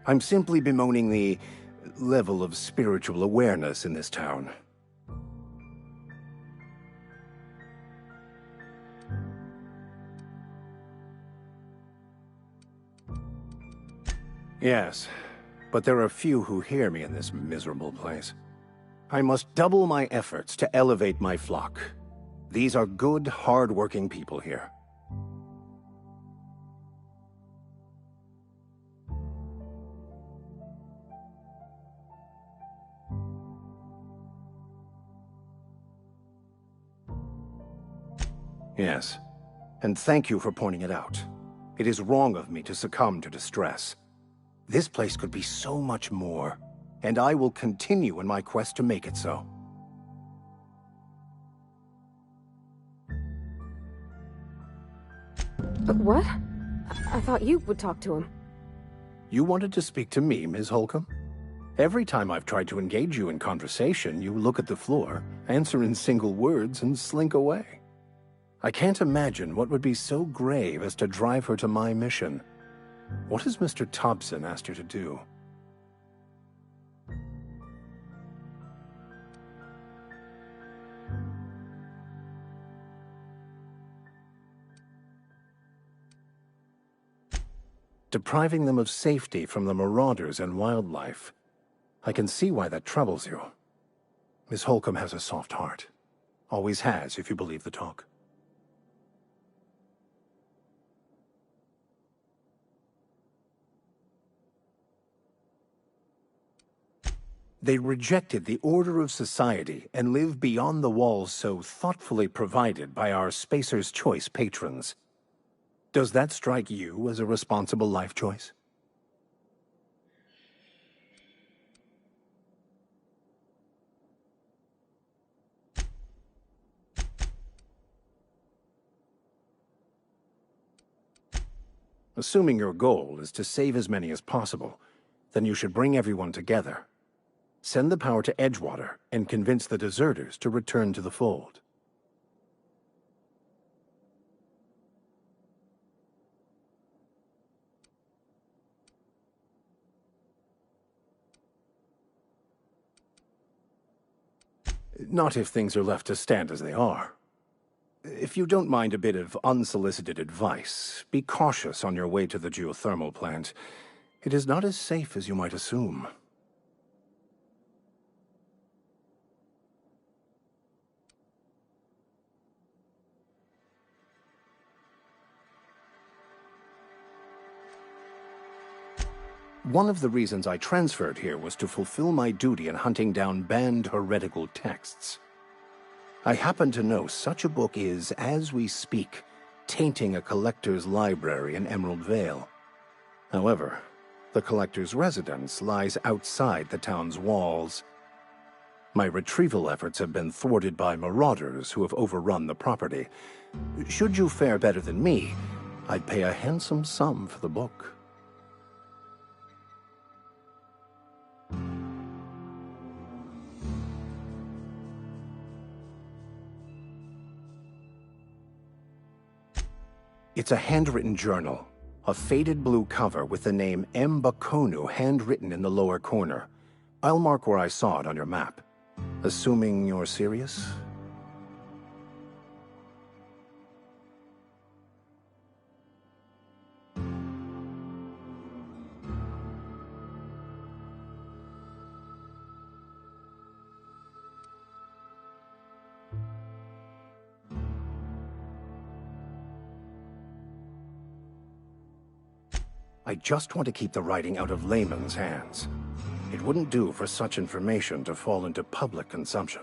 I'm simply bemoaning the level of spiritual awareness in this town. Yes, but there are few who hear me in this miserable place. I must double my efforts to elevate my flock. These are good, hard-working people here. Yes, and thank you for pointing it out. It is wrong of me to succumb to distress. This place could be so much more, and I will continue in my quest to make it so. But what? I thought you would talk to him. You wanted to speak to me, Ms. Holcomb? Every time I've tried to engage you in conversation, you look at the floor, answer in single words, and slink away. I can't imagine what would be so grave as to drive her to my mission. What has Mr. Thompson asked you to do? Depriving them of safety from the marauders and wildlife. I can see why that troubles you. Miss Holcomb has a soft heart. Always has, if you believe the talk. They rejected the order of society and live beyond the walls so thoughtfully provided by our Spacer's Choice patrons. Does that strike you as a responsible life choice? Assuming your goal is to save as many as possible, then you should bring everyone together. Send the power to Edgewater and convince the deserters to return to the fold. Not if things are left to stand as they are. If you don't mind a bit of unsolicited advice, be cautious on your way to the geothermal plant. It is not as safe as you might assume. One of the reasons I transferred here was to fulfill my duty in hunting down banned heretical texts. I happen to know such a book is, as we speak, tainting a collector's library in Emerald Vale. However, the collector's residence lies outside the town's walls. My retrieval efforts have been thwarted by marauders who have overrun the property. Should you fare better than me, I'd pay a handsome sum for the book. It's a handwritten journal, a faded blue cover with the name M. Bakonu handwritten in the lower corner. I'll mark where I saw it on your map. Assuming you're serious? I just want to keep the writing out of layman's hands. It wouldn't do for such information to fall into public consumption.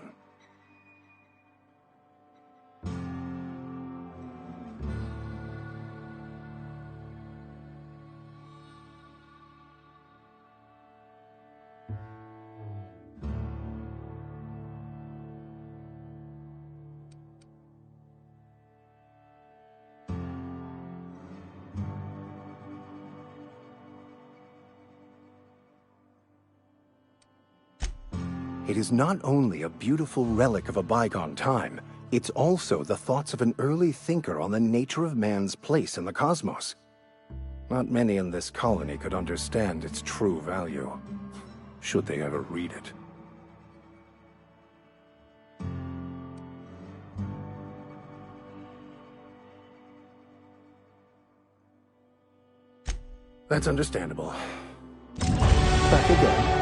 It is not only a beautiful relic of a bygone time, it's also the thoughts of an early thinker on the nature of man's place in the cosmos. Not many in this colony could understand its true value, should they ever read it. That's understandable. Back again.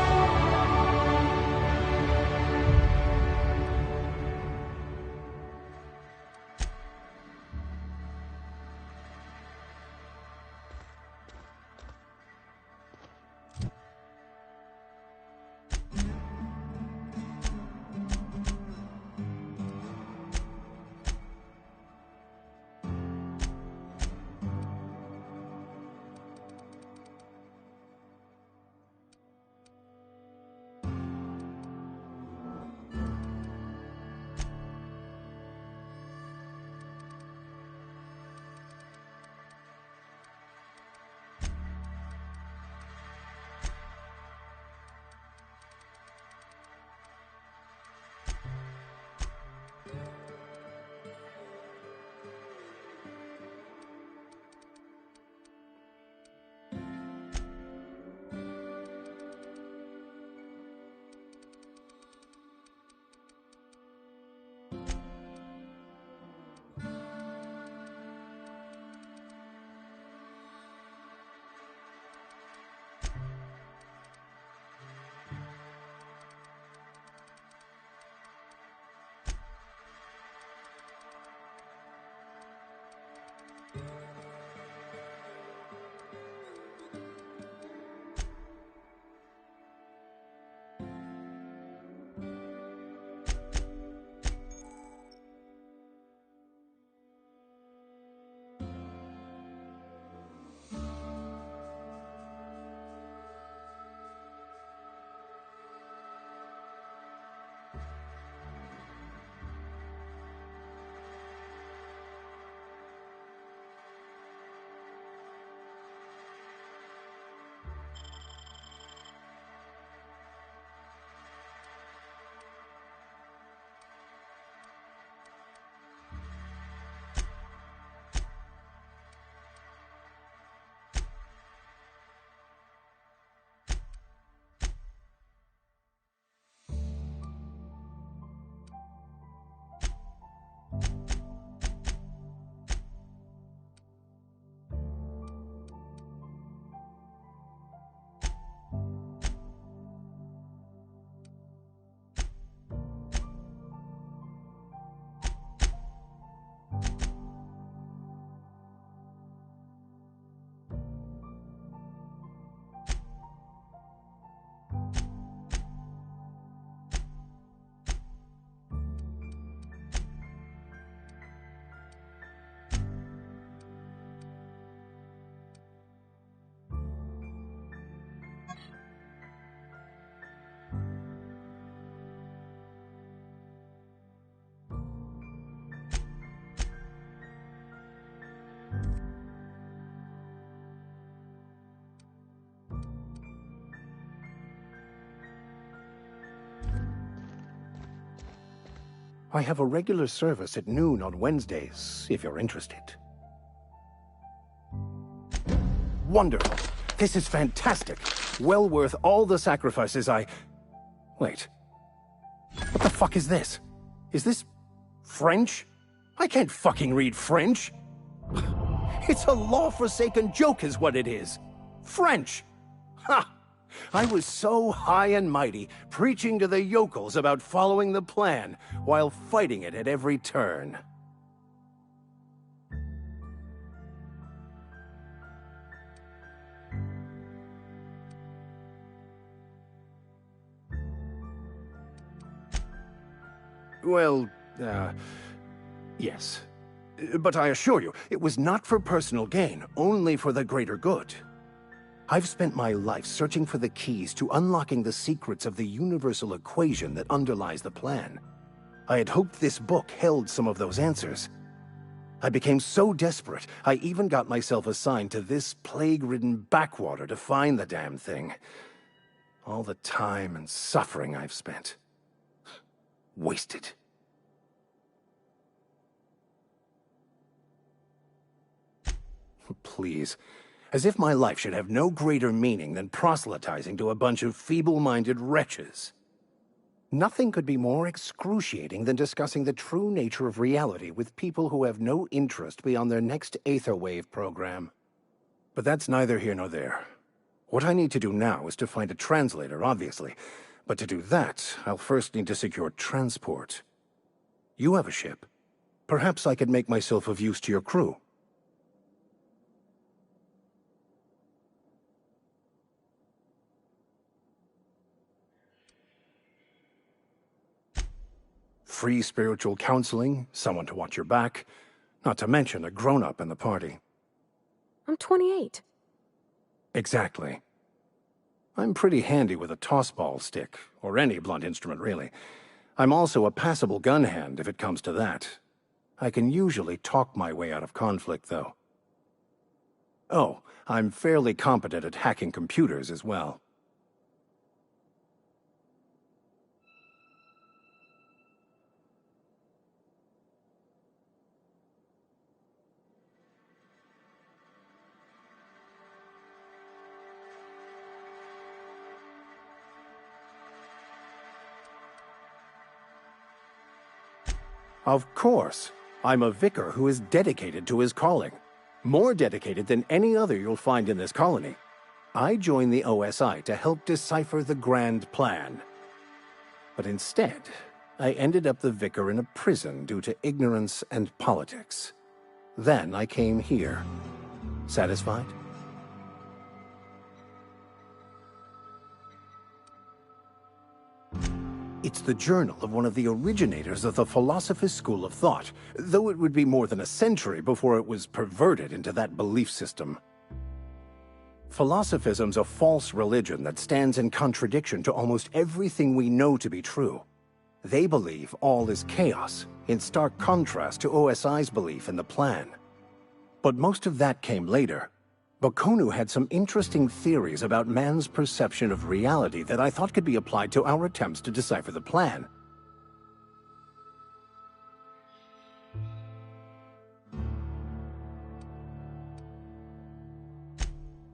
I have a regular service at noon on Wednesdays, if you're interested. Wonderful. This is fantastic. Well worth all the sacrifices I... Wait. What the fuck is this? Is this... French? I can't fucking read French. It's a law-forsaken joke is what it is. French! Ha! I was so high and mighty, preaching to the yokels about following the plan, while fighting it at every turn. Well, yes. But I assure you, it was not for personal gain, only for the greater good. I've spent my life searching for the keys to unlocking the secrets of the universal equation that underlies the plan. I had hoped this book held some of those answers. I became so desperate, I even got myself assigned to this plague-ridden backwater to find the damn thing. All the time and suffering I've spent. Wasted. Please, As if my life should have no greater meaning than proselytizing to a bunch of feeble-minded wretches. Nothing could be more excruciating than discussing the true nature of reality with people who have no interest beyond their next Aetherwave program. But that's neither here nor there. What I need to do now is to find a translator, obviously. But to do that, I'll first need to secure transport. You have a ship. Perhaps I could make myself of use to your crew. Free spiritual counseling, someone to watch your back, not to mention a grown-up in the party. I'm 28. Exactly. I'm pretty handy with a tossball stick, or any blunt instrument, really. I'm also a passable gun hand, if it comes to that. I can usually talk my way out of conflict, though. Oh, I'm fairly competent at hacking computers as well. Of course. I'm a vicar who is dedicated to his calling. More dedicated than any other you'll find in this colony. I joined the OSI to help decipher the grand plan. But instead, I ended up the vicar in a prison due to ignorance and politics. Then I came here. Satisfied? It's the journal of one of the originators of the Philosopher's School of Thought, though it would be more than a century before it was perverted into that belief system. Philosophism's a false religion that stands in contradiction to almost everything we know to be true. They believe all is chaos, in stark contrast to OSI's belief in the plan. But most of that came later. Bakonu had some interesting theories about man's perception of reality that I thought could be applied to our attempts to decipher the plan.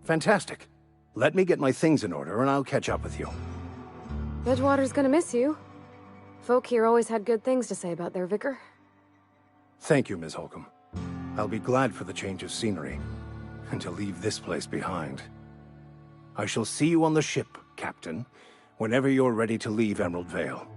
Fantastic. Let me get my things in order and I'll catch up with you. Edgewater's gonna miss you. Folk here always had good things to say about their vicar. Thank you, Ms. Holcomb. I'll be glad for the change of scenery. And to leave this place behind. I shall see you on the ship, Captain, whenever you're ready to leave Emerald Vale.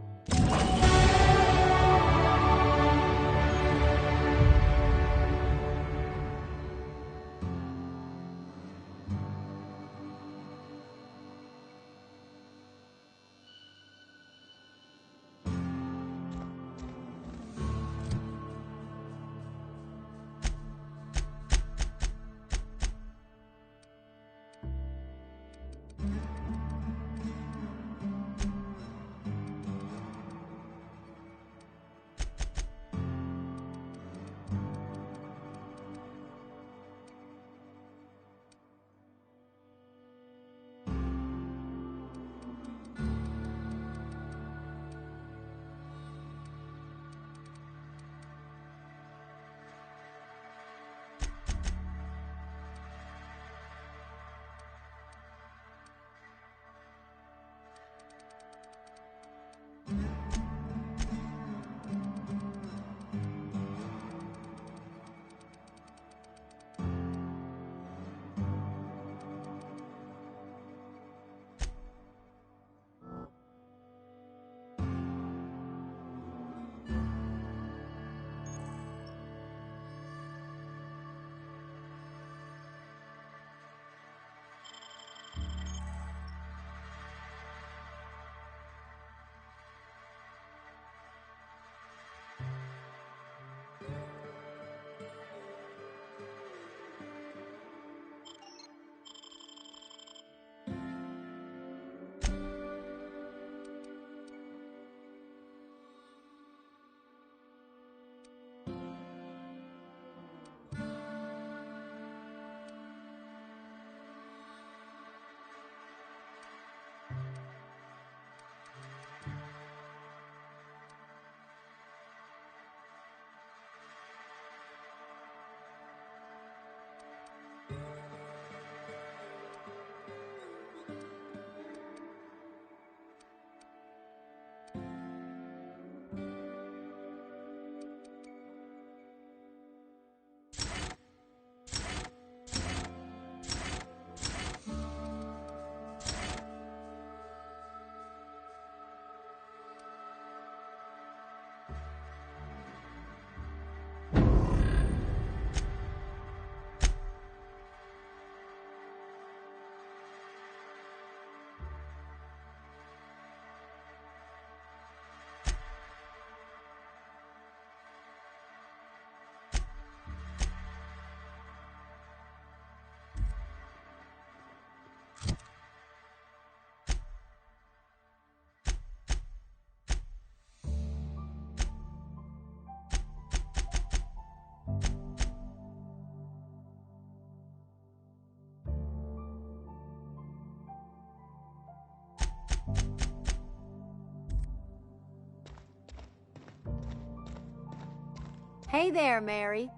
Hey there, Mary.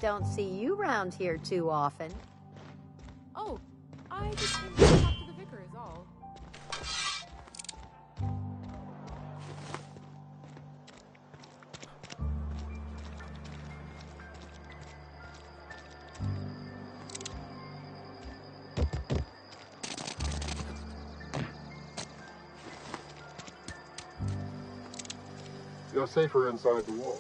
Don't see you round here too often. Oh, I just came to talk to the vicar is all. You're safer inside the wall.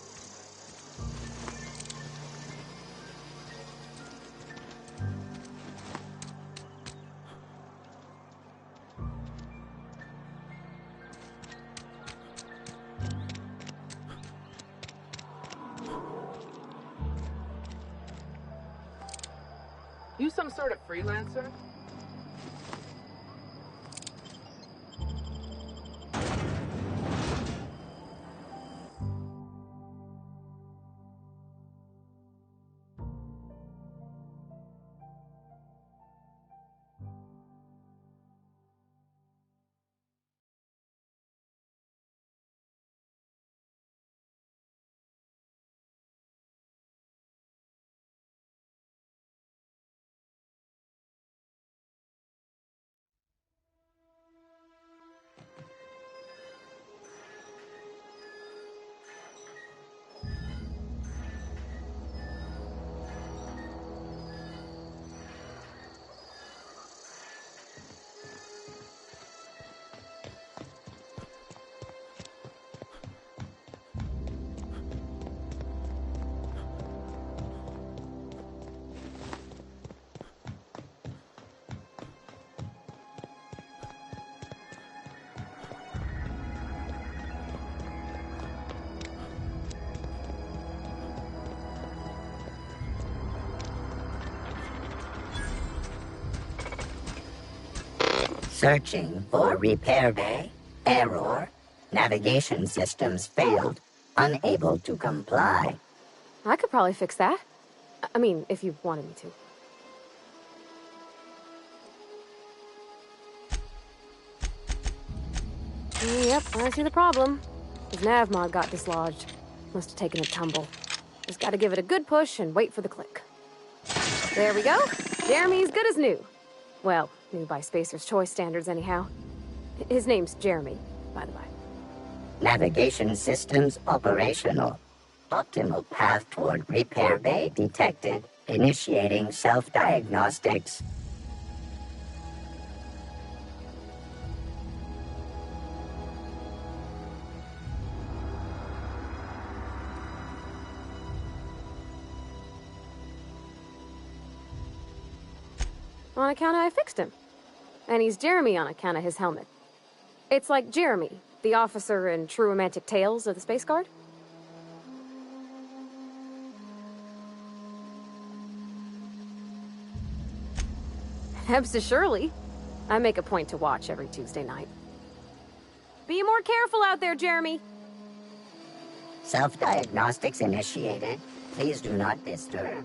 You some sort of freelancer? Searching for repair bay. Error. Navigation systems failed. Unable to comply. I could probably fix that. I mean, if you wanted me to. Yep, I see the problem. His nav mod got dislodged. Must have taken a tumble. Just gotta give it a good push and wait for the click. There we go. Jeremy's good as new. Well, new by Spacer's Choice standards anyhow. His name's Jeremy, by the way. Navigation systems operational. Optimal path toward repair bay detected. Initiating self-diagnostics. On account of I fixed him. And he's Jeremy on account of his helmet. It's like Jeremy, the officer in True Romantic Tales of the Space Guard. Surely. I make a point to watch every Tuesday night. Be more careful out there, Jeremy. Self-diagnostics initiated. Please do not disturb.